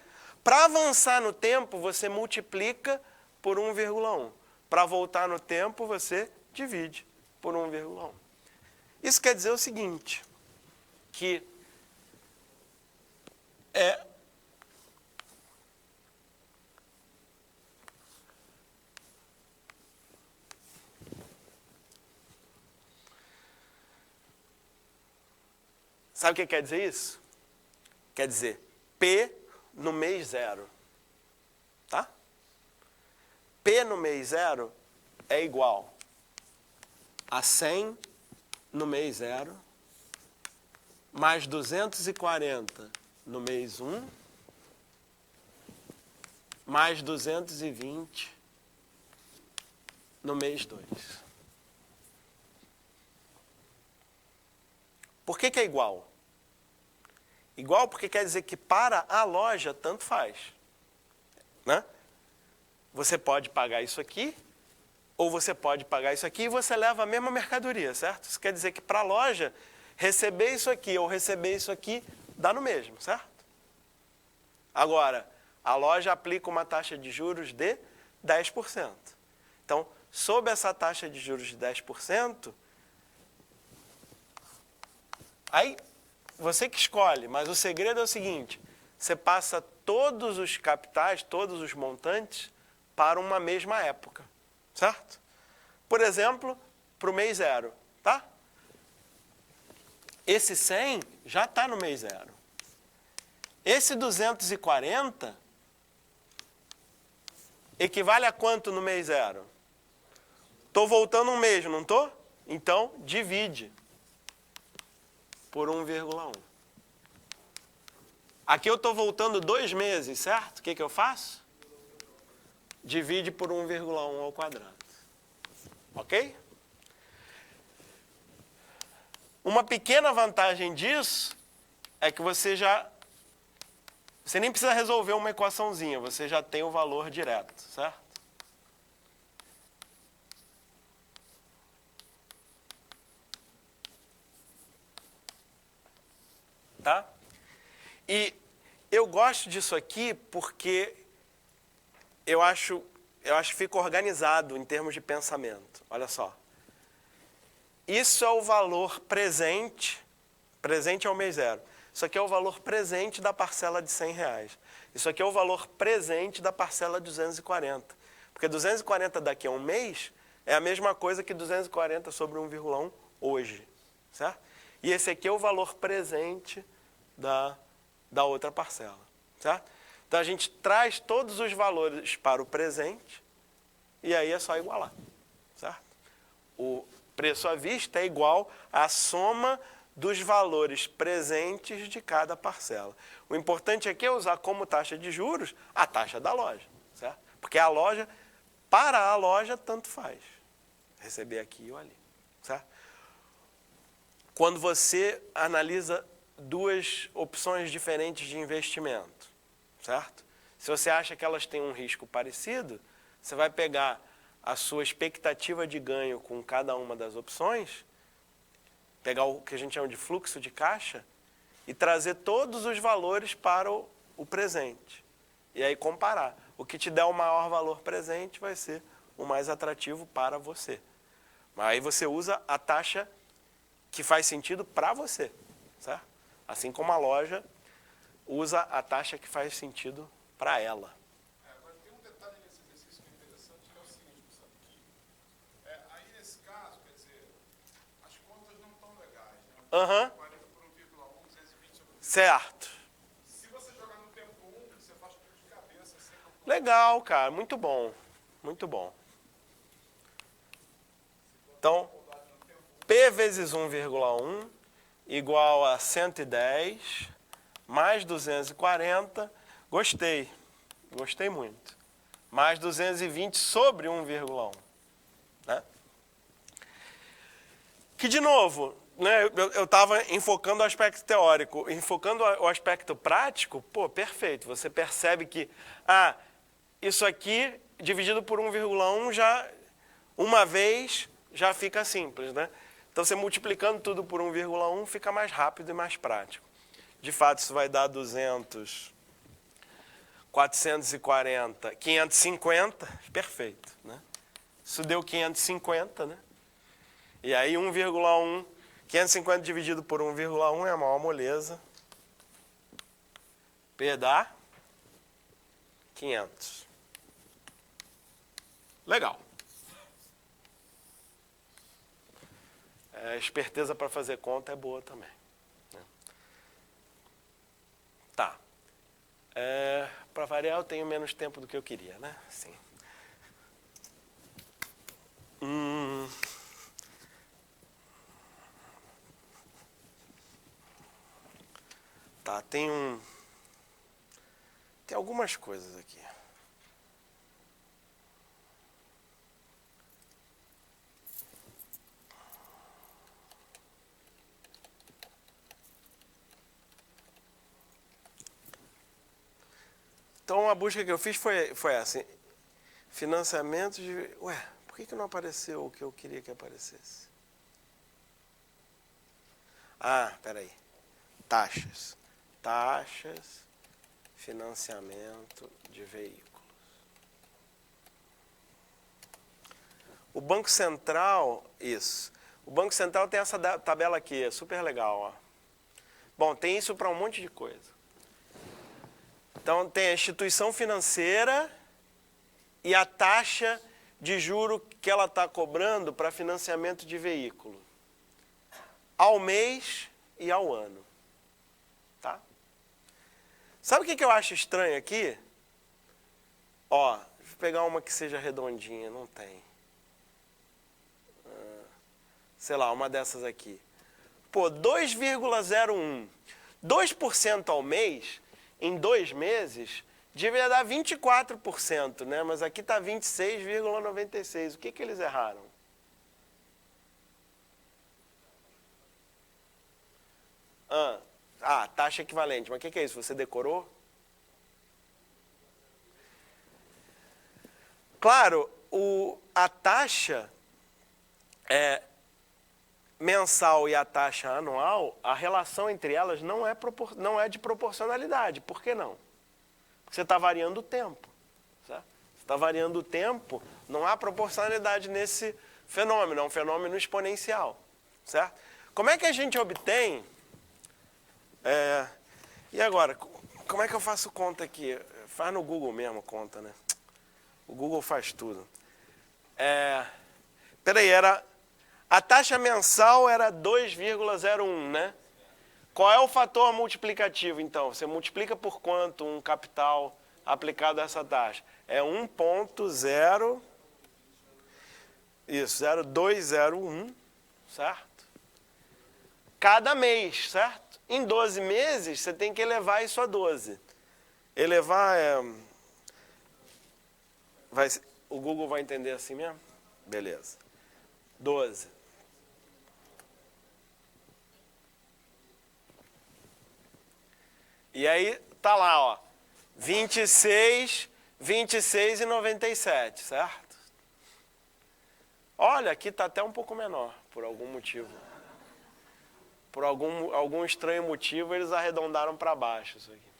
S1: Para avançar no tempo, você multiplica por 1,1. Para voltar no tempo, você divide por 1,1. Isso quer dizer o seguinte, que sabe o que quer dizer isso? Quer dizer P no mês 0. Tá? P no mês 0 é igual a 100 no mês 0, mais 240 no mês 1, mais 220 no mês 2. Por que é igual? Igual porque quer dizer que para a loja tanto faz. Né? Você pode pagar isso aqui, ou você pode pagar isso aqui e você leva a mesma mercadoria, certo? Isso quer dizer que para a loja, receber isso aqui ou receber isso aqui dá no mesmo, certo? Agora, a loja aplica uma taxa de juros de 10%. Então, sob essa taxa de juros de 10%, aí você que escolhe, mas o segredo é o seguinte, você passa todos os capitais, todos os montantes, para uma mesma época, certo? Por exemplo, para o mês 0, tá? Esse 100 já está no mês 0. Esse 240 equivale a quanto no mês 0? Estou voltando um mês, não estou? Então, divide por 1,1. Aqui eu estou voltando 2 meses, certo? O que eu faço? Divide por 1,1 ao quadrado. Ok? Uma pequena vantagem disso é que você nem precisa resolver uma equaçãozinha, você já tem o valor direto, certo? Tá? E eu gosto disso aqui porque eu acho que fica organizado em termos de pensamento. Olha só. Isso é o valor presente ao mês 0. Isso aqui é o valor presente da parcela de R$100. Isso aqui é o valor presente da parcela de 240. Porque 240 daqui a um mês é a mesma coisa que 240 sobre 1,1 hoje. Certo? E esse aqui é o valor presente da outra parcela. Certo? Então a gente traz todos os valores para o presente e aí é só igualar. Certo? O preço à vista é igual à soma dos valores presentes de cada parcela. O importante aqui é usar como taxa de juros a taxa da loja. Certo? Porque a loja, para a loja, tanto faz. Receber aqui ou ali. Certo? Quando você analisa duas opções diferentes de investimento, certo? Se você acha que elas têm um risco parecido, você vai pegar a sua expectativa de ganho com cada uma das opções, pegar o que a gente chama de fluxo de caixa e trazer todos os valores para o presente. E aí comparar. O que te der o maior valor presente vai ser o mais atrativo para você. Mas aí você usa a taxa que faz sentido para você, certo? Assim como a loja usa a taxa que faz sentido para ela.
S2: Agora tem um detalhe nesse exercício que é interessante, que é o seguinte, pessoal, que aí nesse caso, quer dizer, as contas não estão legais, né? 40 por 1,1, 220 sobre 1,1.
S1: Certo.
S2: Se você jogar no tempo 1, você faz tudo de cabeça.
S1: Legal, cara, muito bom, muito bom. Então, P vezes 1,1 igual a 110 mais 240, gostei muito. Mais 220 sobre 1,1. Né? Que, de novo, né, eu estava enfocando o aspecto teórico. Enfocando o aspecto prático, pô, perfeito. Você percebe que, isso aqui dividido por 1,1 já, uma vez, já fica simples, né? Então, você multiplicando tudo por 1,1 fica mais rápido e mais prático. De fato, isso vai dar 200, 440, 550, perfeito, né? Isso deu 550, né? E aí 1,1, 550 dividido por 1,1 é a maior moleza. P dá 500. Legal. A esperteza para fazer conta é boa também, né? Tá. Para variar, eu tenho menos tempo do que eu queria, né? Sim. Tá, tem algumas coisas aqui. Então, a busca que eu fiz foi essa. Financiamento de... Ué, por que não apareceu o que eu queria que aparecesse? Peraí. Taxas. Taxas, financiamento de veículos. O Banco Central, isso. O Banco Central tem essa tabela aqui, é super legal, ó. Bom, tem isso para um monte de coisa. Então, tem a instituição financeira e a taxa de juro que ela está cobrando para financiamento de veículo. Ao mês e ao ano. Tá? Sabe o que eu acho estranho aqui? Ó, deixa eu pegar uma que seja redondinha, não tem. Sei lá, uma dessas aqui. Pô, 2,01. 2% ao mês, em 2 meses, deveria dar 24%, né? Mas aqui está 26,96%. O que eles erraram? Taxa equivalente. Mas o que é isso? Você decorou? Claro, a taxa mensal e a taxa anual, a relação entre elas não é de proporcionalidade. Por que não? Porque você está variando o tempo. Certo? Você está variando o tempo, não há proporcionalidade nesse fenômeno, é um fenômeno exponencial. Certo? Como é que a gente obtém... E agora, como é que eu faço conta aqui? Faz no Google mesmo conta, né? O Google faz tudo. Peraí, a taxa mensal era 2,01, né? Qual é o fator multiplicativo, então? Você multiplica por quanto um capital aplicado a essa taxa? É 1,0... Isso, 0,201, certo? Cada mês, certo? Em 12 meses, você tem que elevar isso a 12. Elevar o Google vai entender assim mesmo? Beleza. 12. E aí, tá lá, ó. 26 e 97, certo? Olha, aqui tá até um pouco menor, por algum motivo. Por algum estranho motivo, eles arredondaram para baixo isso aqui.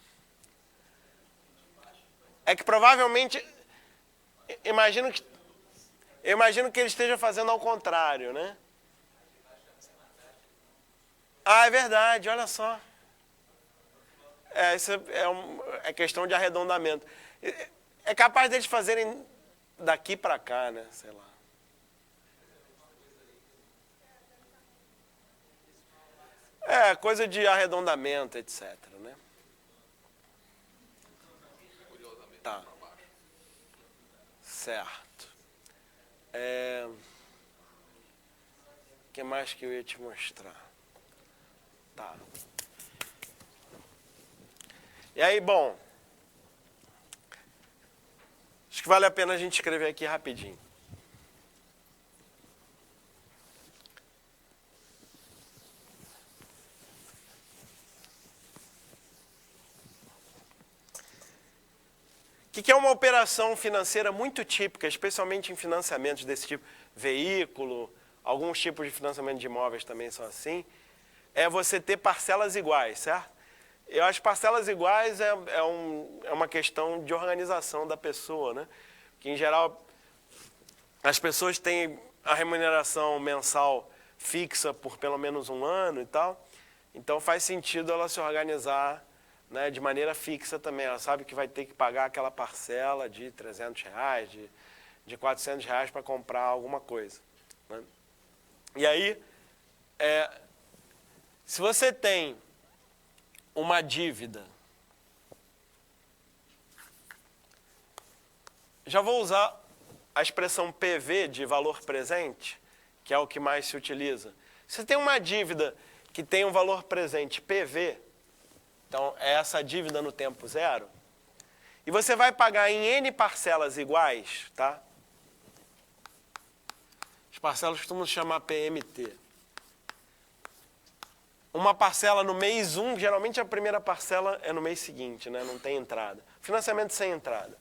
S1: É que provavelmente... Eu imagino que ele esteja fazendo ao contrário, né? É verdade, olha só. Isso é questão de arredondamento. É capaz deles fazerem daqui para cá, né? Sei lá. Coisa de arredondamento, etc, né? Tá. Certo. O que mais que eu ia te mostrar? Tá. E aí, bom, acho que vale a pena a gente escrever aqui rapidinho. O que é uma operação financeira muito típica, especialmente em financiamentos desse tipo, veículo, alguns tipos de financiamento de imóveis também são assim, é você ter parcelas iguais, certo? Eu acho que parcelas iguais é uma questão de organização da pessoa, né? Que, em geral, as pessoas têm a remuneração mensal fixa por pelo menos um ano e tal, então faz sentido ela se organizar, né, de maneira fixa também. Ela sabe que vai ter que pagar aquela parcela de R$300, de R$400 para comprar alguma coisa, né? E aí, se você tem uma dívida, já vou usar a expressão PV de valor presente, que é o que mais se utiliza. Se você tem uma dívida que tem um valor presente PV, então é essa dívida no tempo zero, e você vai pagar em N parcelas iguais, tá? As parcelas costumam se chamar PMT. Uma parcela no mês 1, geralmente a primeira parcela é no mês seguinte, né? Não tem entrada. Financiamento sem entrada.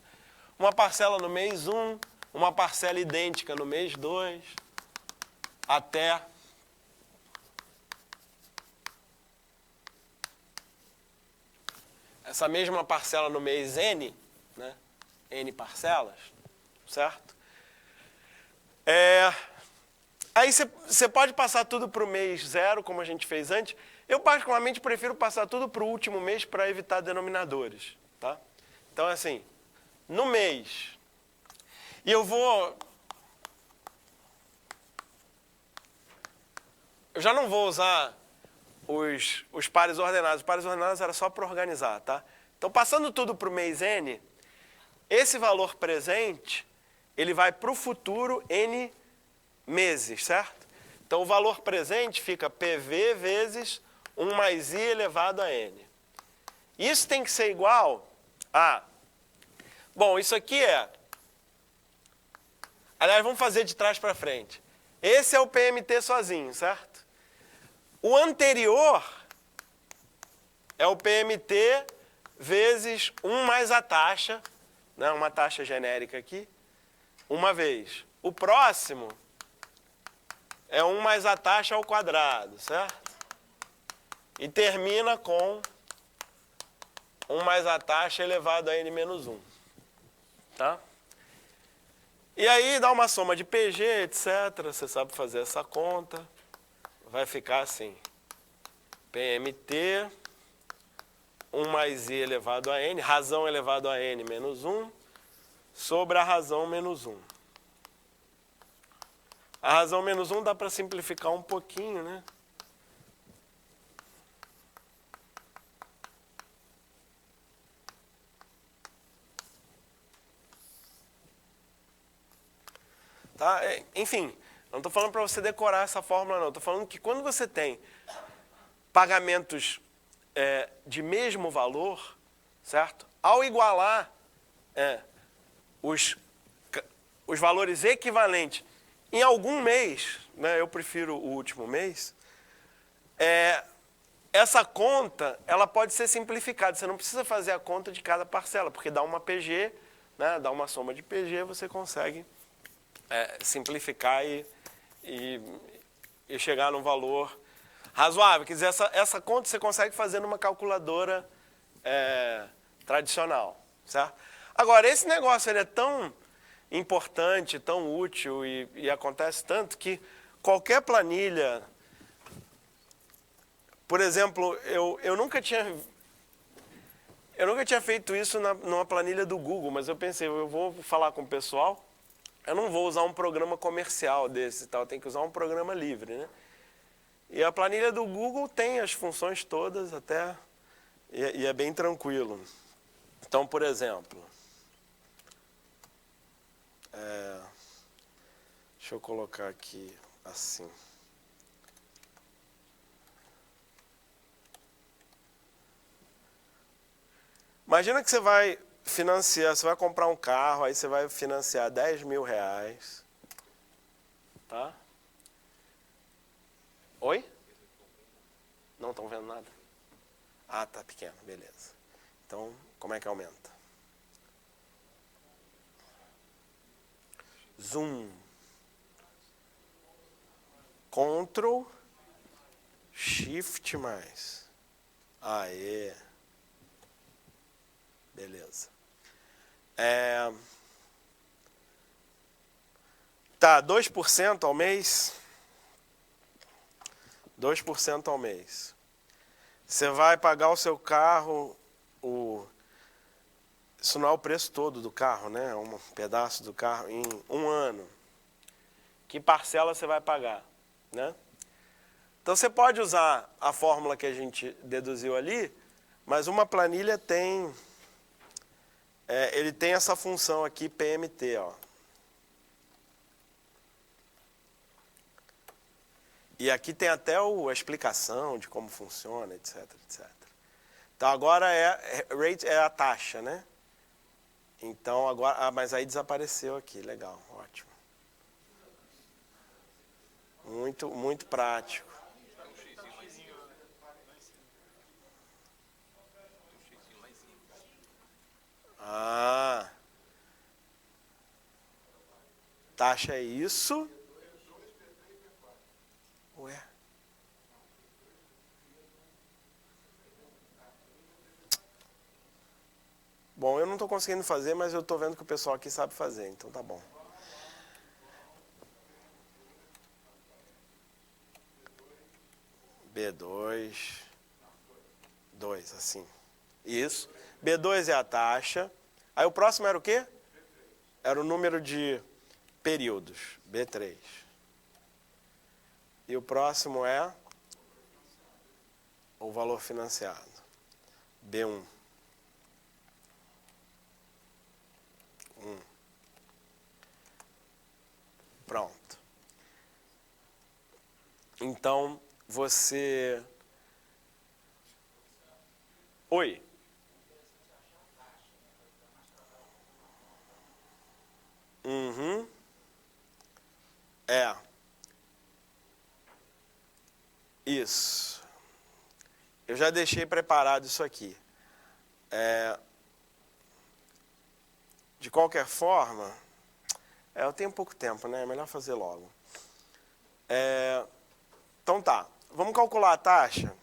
S1: Uma parcela no mês 1, uma parcela idêntica no mês 2, até essa mesma parcela no mês N, né? N parcelas, certo? Aí você pode passar tudo para o mês 0, como a gente fez antes. Eu, particularmente, prefiro passar tudo para o último mês para evitar denominadores, tá? Então, assim, no mês... E eu já não vou usar os pares ordenados. Os pares ordenados era só para organizar, tá? Então, passando tudo para o mês N, esse valor presente, ele vai para o futuro N meses, certo? Então, o valor presente fica PV vezes 1 mais I elevado a N. Isso tem que ser igual a... Bom, isso aqui é... Aliás, vamos fazer de trás para frente. Esse é o PMT sozinho, certo? O anterior é o PMT vezes 1 mais a taxa, né, uma taxa genérica aqui, uma vez. O próximo é 1 mais a taxa ao quadrado, certo? E termina com 1 mais a taxa elevado a n menos 1. Tá? E aí dá uma soma de PG, etc. Você sabe fazer essa conta. Vai ficar assim. PMT, 1 mais I elevado a N, razão elevado a N menos 1, sobre a razão menos 1. A razão menos 1 dá para simplificar um pouquinho, né? Tá? Enfim, não estou falando para você decorar essa fórmula, não. Estou falando que quando você tem pagamentos de mesmo valor, certo? Ao igualar os valores equivalentes em algum mês, né, eu prefiro o último mês, essa conta ela pode ser simplificada. Você não precisa fazer a conta de cada parcela, porque dá uma PG, né, dá uma soma de PG, você consegue simplificar e chegar num valor razoável. Quer dizer, essa conta você consegue fazer numa calculadora tradicional, certo? Agora, esse negócio ele é tão importante, tão útil e acontece tanto que qualquer planilha... Por exemplo, eu nunca tinha feito isso numa planilha do Google, mas eu pensei, eu vou falar com o pessoal, eu não vou usar um programa comercial desse e tal, eu tenho que usar um programa livre, né? E a planilha do Google tem as funções todas até, e é bem tranquilo. Então, por exemplo, deixa eu colocar aqui assim. Imagina que você vai financiar, você vai comprar um carro, aí você vai financiar R$10.000, tá? Oi? Não estão vendo nada? Ah, tá pequeno, beleza. Então, como é que aumenta? zoom. Ctrl, Shift mais. Aê. Beleza. Tá, 2% ao mês. 2% ao mês. Você vai pagar o seu carro, isso não é o preço todo do carro, né? É um pedaço do carro em 1 ano. Que parcela você vai pagar, né? Então você pode usar a fórmula que a gente deduziu ali, mas uma planilha tem, ele tem essa função aqui, PMT, ó. E aqui tem até a explicação de como funciona, etc, etc. Então agora rate é a taxa, né? Então agora, mas aí desapareceu aqui, legal, ótimo. Muito, muito prático. Ah, taxa é isso. Ué. Bom, eu não estou conseguindo fazer, mas eu estou vendo que o pessoal aqui sabe fazer, então tá bom. B2, 2, assim. Isso. B2 é a taxa. Aí o próximo era o quê? Era o número de períodos, B3. E o próximo é o valor financiado, B1. Pronto. Então, você... Oi. Uhum. Isso. Eu já deixei preparado isso aqui. De qualquer forma, eu tenho pouco tempo, né? É melhor fazer logo. Então tá, vamos calcular a taxa.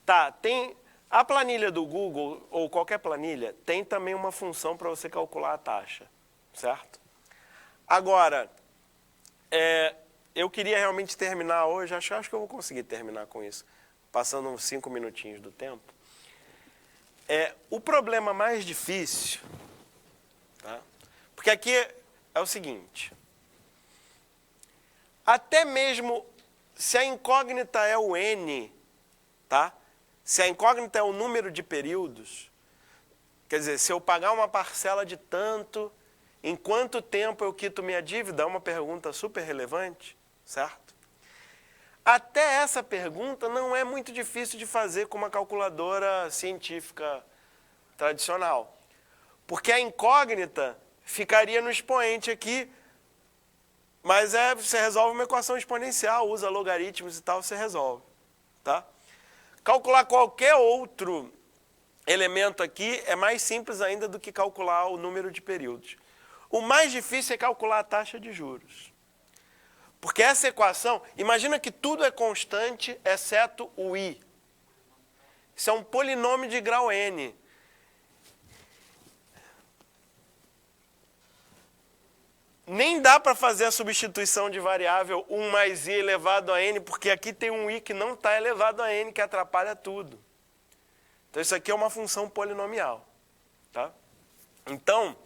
S1: Tá, tem a planilha do Google, ou qualquer planilha, tem também uma função para você calcular a taxa, certo? Agora, eu queria realmente terminar hoje, acho que eu vou conseguir terminar com isso, passando uns 5 minutinhos do tempo. O problema mais difícil, tá? Porque aqui é o seguinte, até mesmo se a incógnita é o N, tá? Se a incógnita é o número de períodos, quer dizer, se eu pagar uma parcela de tanto, em quanto tempo eu quito minha dívida? É uma pergunta super relevante, certo? Até essa pergunta não é muito difícil de fazer com uma calculadora científica tradicional. Porque a incógnita ficaria no expoente aqui, mas você resolve uma equação exponencial, usa logaritmos e tal, você resolve, tá? Calcular qualquer outro elemento aqui é mais simples ainda do que calcular o número de períodos. O mais difícil é calcular a taxa de juros. Porque essa equação, imagina que tudo é constante, exceto o i. Isso é um polinômio de grau n. Nem dá para fazer a substituição de variável 1 mais i elevado a n, porque aqui tem um i que não está elevado a n, que atrapalha tudo. Então, isso aqui é uma função polinomial. Tá? Então,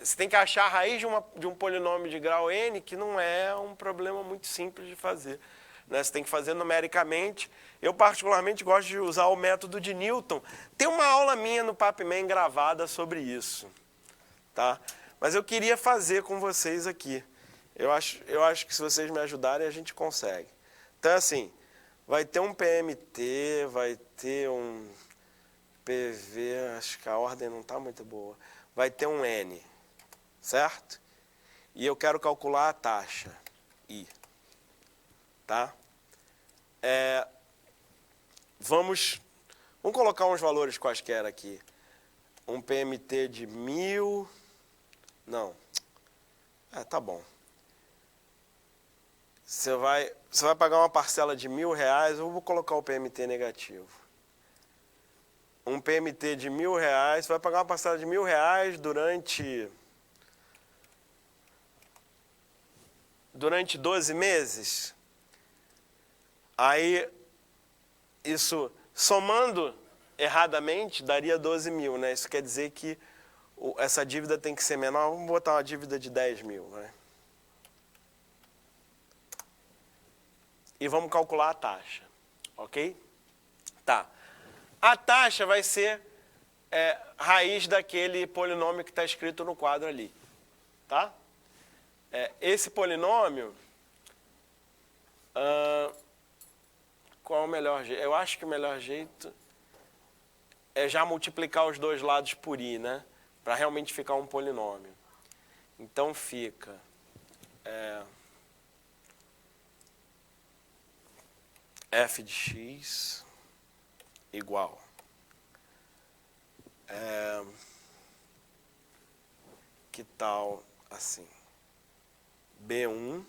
S1: você tem que achar a raiz de um polinômio de grau n, que não é um problema muito simples de fazer. Né? Você tem que fazer numericamente. Eu, particularmente, gosto de usar o método de Newton. Tem uma aula minha no PapMan gravada sobre isso. Tá? Mas eu queria fazer com vocês aqui. Eu acho que se vocês me ajudarem, a gente consegue. Então, assim, vai ter um PMT, vai ter um PV, acho que a ordem não está muito boa. Vai ter um N, certo? E eu quero calcular a taxa, I. Tá? Vamos colocar uns valores quaisquer aqui. Um PMT de 1000... Não. Tá bom. Você vai pagar uma parcela de R$1.000, eu vou colocar o PMT negativo. Um PMT de R$1.000, você vai pagar uma parcela de R$1.000 durante 12 meses. Aí, isso, somando erradamente, daria 12.000, né? Isso quer dizer que essa dívida tem que ser menor. Vamos botar uma dívida de 10.000, né? E vamos calcular a taxa, ok? Tá. A taxa vai ser raiz daquele polinômio que está escrito no quadro ali, tá? Esse polinômio, qual é o melhor jeito? Eu acho que o melhor jeito é já multiplicar os dois lados por i, né? Para realmente ficar um polinômio. Então fica... f de x igual que tal assim, B1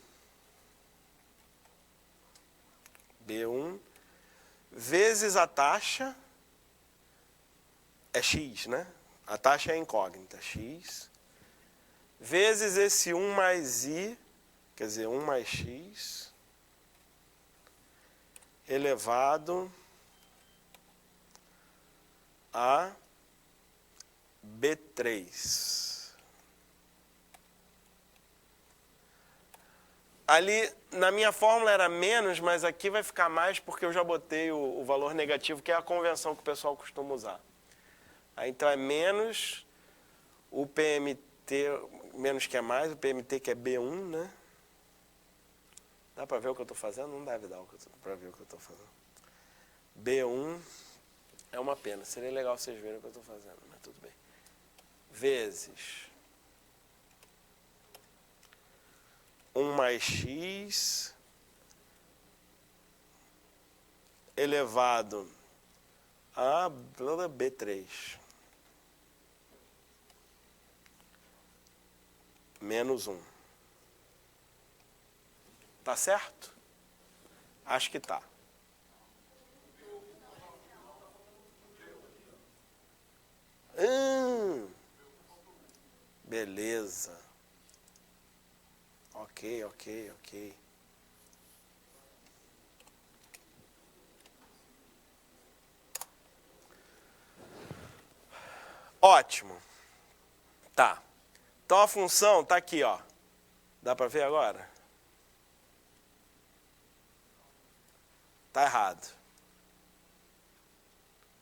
S1: vezes a taxa é x, né? A taxa é incógnita, x, vezes esse 1 mais i, quer dizer, 1 mais x, elevado a B3. Ali, na minha fórmula era menos, mas aqui vai ficar mais porque eu já botei o valor negativo, que é a convenção que o pessoal costuma usar. Aí, então é menos o PMT, menos que é mais, o PMT que é B1, né? Dá para ver o que eu estou fazendo? Não deve dar para ver o que eu estou fazendo. B1 é uma pena. Seria legal vocês verem o que eu estou fazendo, mas tudo bem. Vezes 1 mais x elevado a B3 menos 1. Tá certo? Acho que tá. Beleza. Ok. Ótimo. Tá. Então a função tá aqui, ó. Dá para ver agora? Tá errado.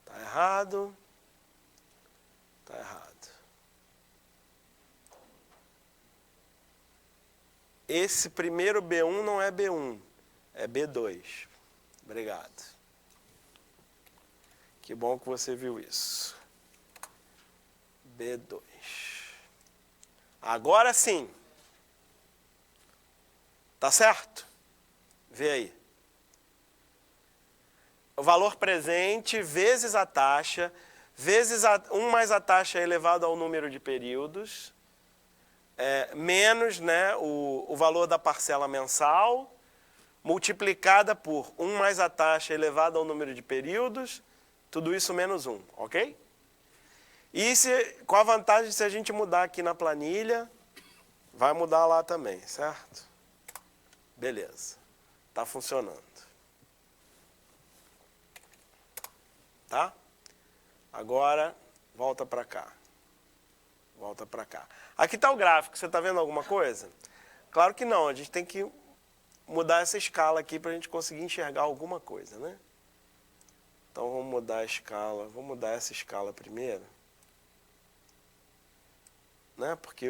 S1: Tá errado. Esse primeiro B1 não é B1, é B2. Obrigado. Que bom que você viu isso. B2. Agora sim. Tá certo? Vê aí. O valor presente vezes a taxa, vezes 1 mais a taxa elevado ao número de períodos, menos, né, o valor da parcela mensal, multiplicada por 1 mais a taxa elevado ao número de períodos, tudo isso menos 1, ok? E com a vantagem de se a gente mudar aqui na planilha, vai mudar lá também, certo? Beleza. Está funcionando. Tá? Agora, volta para cá. Aqui está o gráfico. Você está vendo alguma coisa? Claro que não. A gente tem que mudar essa escala aqui para a gente conseguir enxergar alguma coisa, né? Então, vamos mudar a escala. Vamos mudar essa escala primeiro. Né? Porque,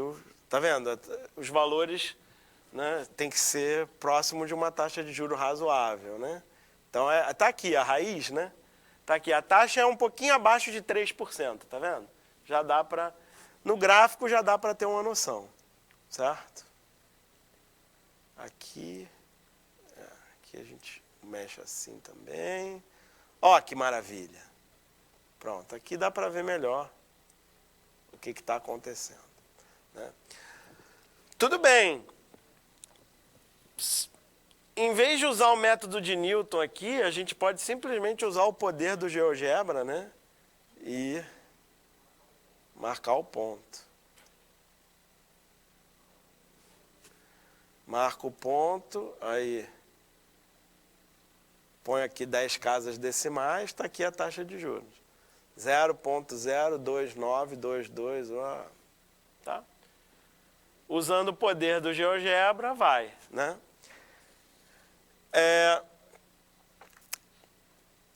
S1: tá vendo? Os valores, né, tem que ser próximo de uma taxa de juros razoável, né? Então, tá aqui a raiz, né? Tá aqui. A taxa é um pouquinho abaixo de 3%, tá vendo? Já dá para... No gráfico já dá para ter uma noção, certo? Aqui a gente mexe assim também. Ó, que maravilha. Pronto, aqui dá para ver melhor o que está acontecendo, né? Tudo bem. Em vez de usar o método de Newton aqui, a gente pode simplesmente usar o poder do GeoGebra, né? E marcar o ponto. Marco o ponto, aí põe aqui 10 casas decimais, está aqui a taxa de juros. 0,02922, tá? Usando o poder do GeoGebra, vai, né?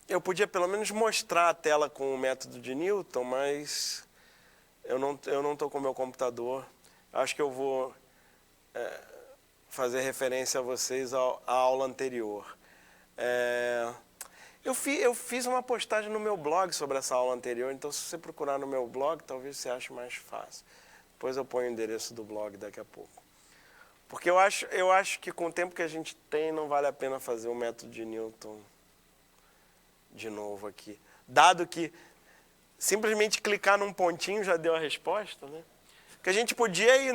S1: Eu podia pelo menos mostrar a tela com o método de Newton, mas eu não estou com o meu computador. Acho que eu vou fazer referência a vocês à aula anterior. Eu fiz uma postagem no meu blog sobre essa aula anterior, então se você procurar no meu blog, talvez você ache mais fácil. Depois eu ponho o endereço do blog daqui a pouco. Porque eu acho que com o tempo que a gente tem, não vale a pena fazer o método de Newton de novo aqui. Dado que simplesmente clicar num pontinho já deu a resposta, né? Porque a gente podia ir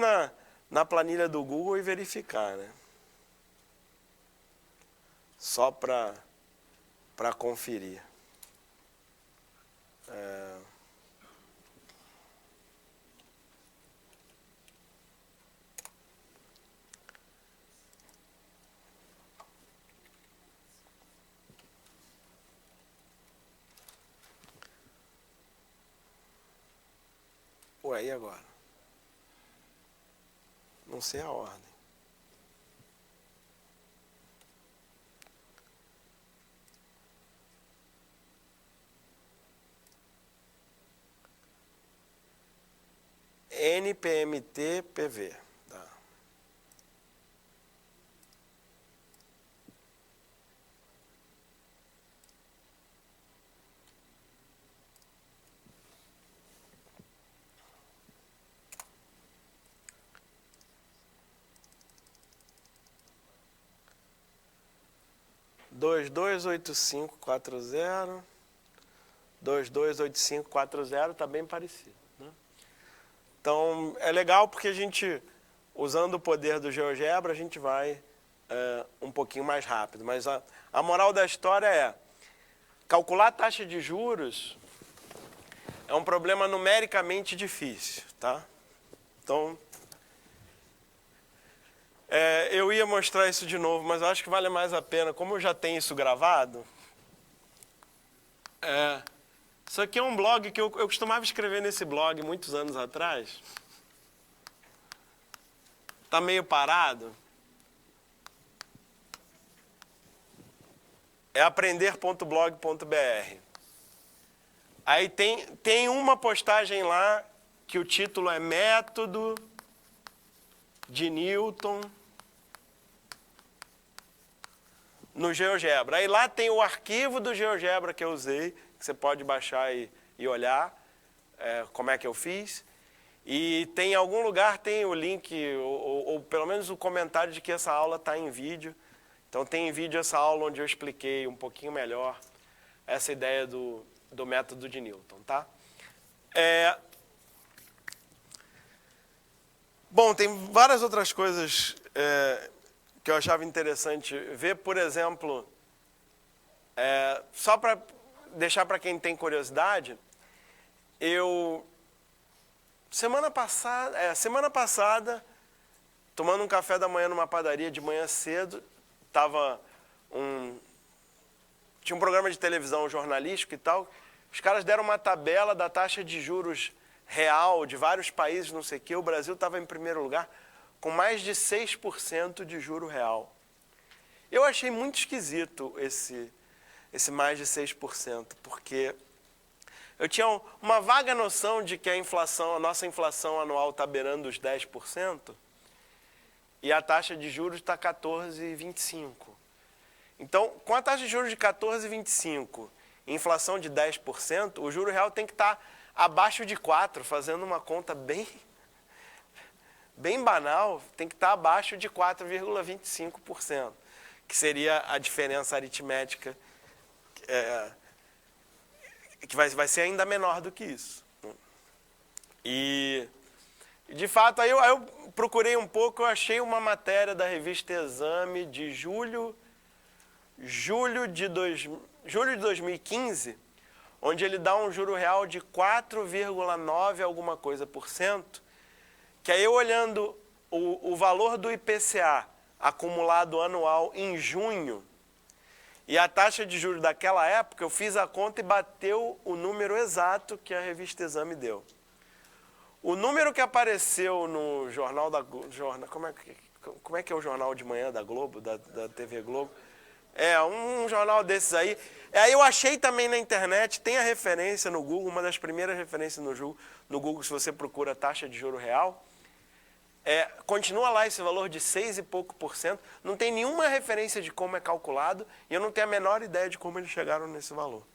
S1: na planilha do Google e verificar, né? Só para conferir. Ué, e agora? Não sei a ordem. NPMT-PV. Tá. Dois dois 228540 228540 está bem parecido, né? Então é legal porque a gente, usando o poder do GeoGebra, a gente vai um pouquinho mais rápido. Mas a moral da história é: calcular a taxa de juros é um problema numericamente difícil, tá? Então, eu ia mostrar isso de novo, mas eu acho que vale mais a pena. Como eu já tenho isso gravado, isso aqui é um blog que eu costumava escrever nesse blog muitos anos atrás. Está meio parado. É aprender.blog.br. Aí tem uma postagem lá que o título é Método de Newton no GeoGebra. Aí lá tem o arquivo do GeoGebra que eu usei, que você pode baixar e olhar como é que eu fiz. E tem em algum lugar tem o link, ou pelo menos o comentário de que essa aula está em vídeo. Então tem em vídeo essa aula onde eu expliquei um pouquinho melhor essa ideia do método de Newton, tá? Bom, tem várias outras coisas que eu achava interessante ver. Por exemplo, só para deixar para quem tem curiosidade, semana passada, tomando um café da manhã numa padaria de manhã cedo, tinha um programa de televisão jornalístico e tal. Os caras deram uma tabela da taxa de juros real de vários países, não sei o quê. O Brasil estava em primeiro lugar, com mais de 6% de juro real. Eu achei muito esquisito esse mais de 6%, porque eu tinha uma vaga noção de que a nossa inflação anual está beirando os 10%, e a taxa de juros está 14,25%. Então, com a taxa de juros de 14,25%, inflação de 10%, o juro real tem que estar abaixo de 4%, fazendo uma conta bem banal, tem que estar abaixo de 4,25%, que seria a diferença aritmética, que vai ser ainda menor do que isso. E De fato, aí eu procurei um pouco, eu achei uma matéria da revista Exame de julho de 2015, onde ele dá um juro real de 4,9 alguma coisa por cento, que aí eu olhando o valor do IPCA acumulado anual em junho e a taxa de juros daquela época, eu fiz a conta e bateu o número exato que a revista Exame deu. O número que apareceu no jornal da como é que é o jornal de manhã da Globo, da TV Globo? É, um jornal desses aí. Aí eu achei também na internet, tem a referência no Google, uma das primeiras referências no Google, se você procura taxa de juro real. Continua lá esse valor de 6 e pouco por cento. Não tem nenhuma referência de como é calculado e eu não tenho a menor ideia de como eles chegaram nesse valor.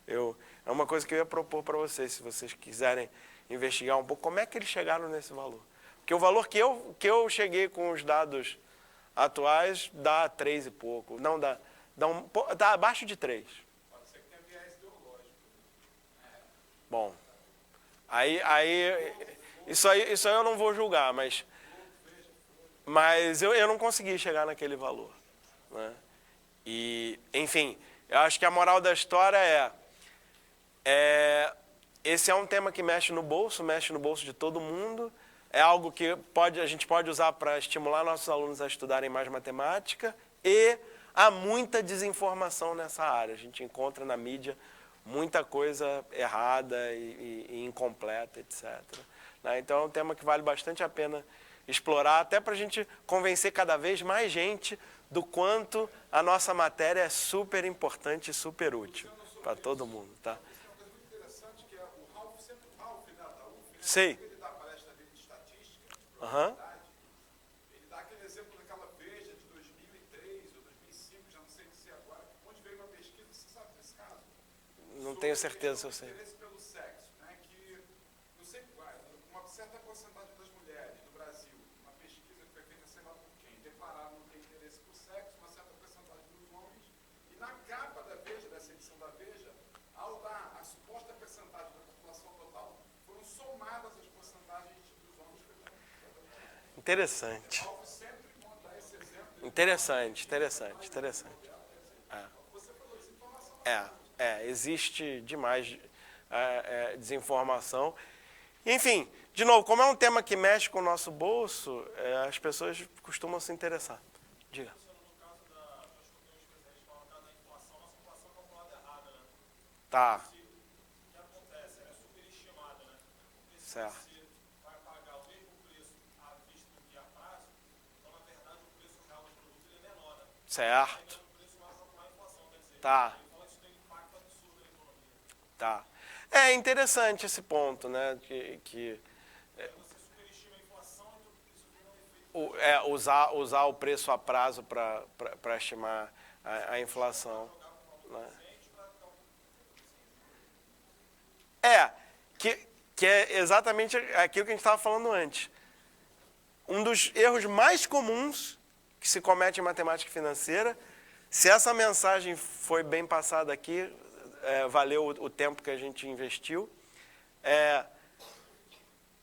S1: É uma coisa que eu ia propor para vocês, se vocês quiserem investigar um pouco, como é que eles chegaram nesse valor. Porque o valor que eu cheguei com os dados atuais dá 3 e pouco. Não, dá abaixo de 3.
S2: Pode ser que tenha viés ideológico.
S1: Bom, isso aí eu não vou julgar, mas eu não consegui chegar naquele valor, né? E, enfim, eu acho que a moral da história esse é um tema que mexe no bolso de todo mundo, é algo que a gente pode usar para estimular nossos alunos a estudarem mais matemática e há muita desinformação nessa área. A gente encontra na mídia muita coisa errada e incompleta, etc. Então é um tema que vale bastante a pena explorar, até para a gente convencer cada vez mais gente do quanto a nossa matéria é super importante e super útil para todo mundo, tá? Sei.
S2: Ele dá palestra dele de estatística,
S1: Aham.
S2: ele dá aquele exemplo daquela Veja de 2003 ou 2005, já não sei dizer agora, onde veio uma pesquisa, você sabe desse caso?
S1: Não tenho certeza se eu sei.
S2: Interesse pelo sexo, né, que, não sei qual, uma certa porcentagem das mulheres no Brasil, uma pesquisa que foi feita sei lá por quem, declararam não ter interesse por sexo, uma certa porcentagem dos homens, e na capa da Veja, dessa edição da Veja, ao dar a suposta porcentagem da população total, foram somadas as porcentagens dos homens.
S1: Interessante.
S2: Alvo sempre monta esse exemplo.
S1: Interessante.
S2: Você falou desinformação.
S1: Existe demais desinformação. Enfim, de novo, como é um tema que mexe com o nosso bolso, as pessoas costumam se interessar. Diga.
S3: No caso acho que tem um especialista falando no caso da inflação, nossa inflação é calculada errada, né?
S1: Tá.
S3: O que acontece? Ela é superestimada, né? Porque se
S1: Certo.
S3: você vai pagar o mesmo preço à vista do que a prazo, então na verdade o preço real do produto ele é menor, né?
S1: Certo.
S3: O preço vai calcular a inflação, quer dizer,
S1: Tá.
S3: então isso tem um impacto absurdo na economia.
S1: Tá. É interessante esse ponto, né? Que
S3: Você superestima a inflação, então isso tem um efeito.
S1: usar o preço a prazo para estimar a inflação. Né? Que é exatamente aquilo que a gente estava falando antes. Um dos erros mais comuns que se comete em matemática financeira, se essa mensagem foi bem passada aqui, valeu o tempo que a gente investiu,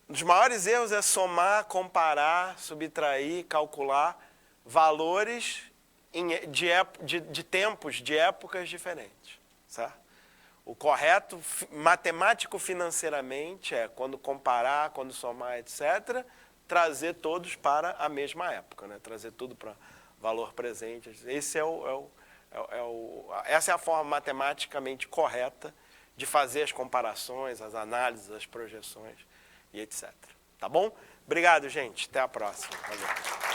S1: um dos maiores erros é somar, comparar, subtrair, calcular valores de tempos, de épocas diferentes, certo? O correto, matemático financeiramente, quando comparar, quando somar, etc., trazer todos para a mesma época, né? Trazer tudo para valor presente. Essa é a forma matematicamente correta de fazer as comparações, as análises, as projeções e etc. Tá bom? Obrigado, gente. Até a próxima. Valeu.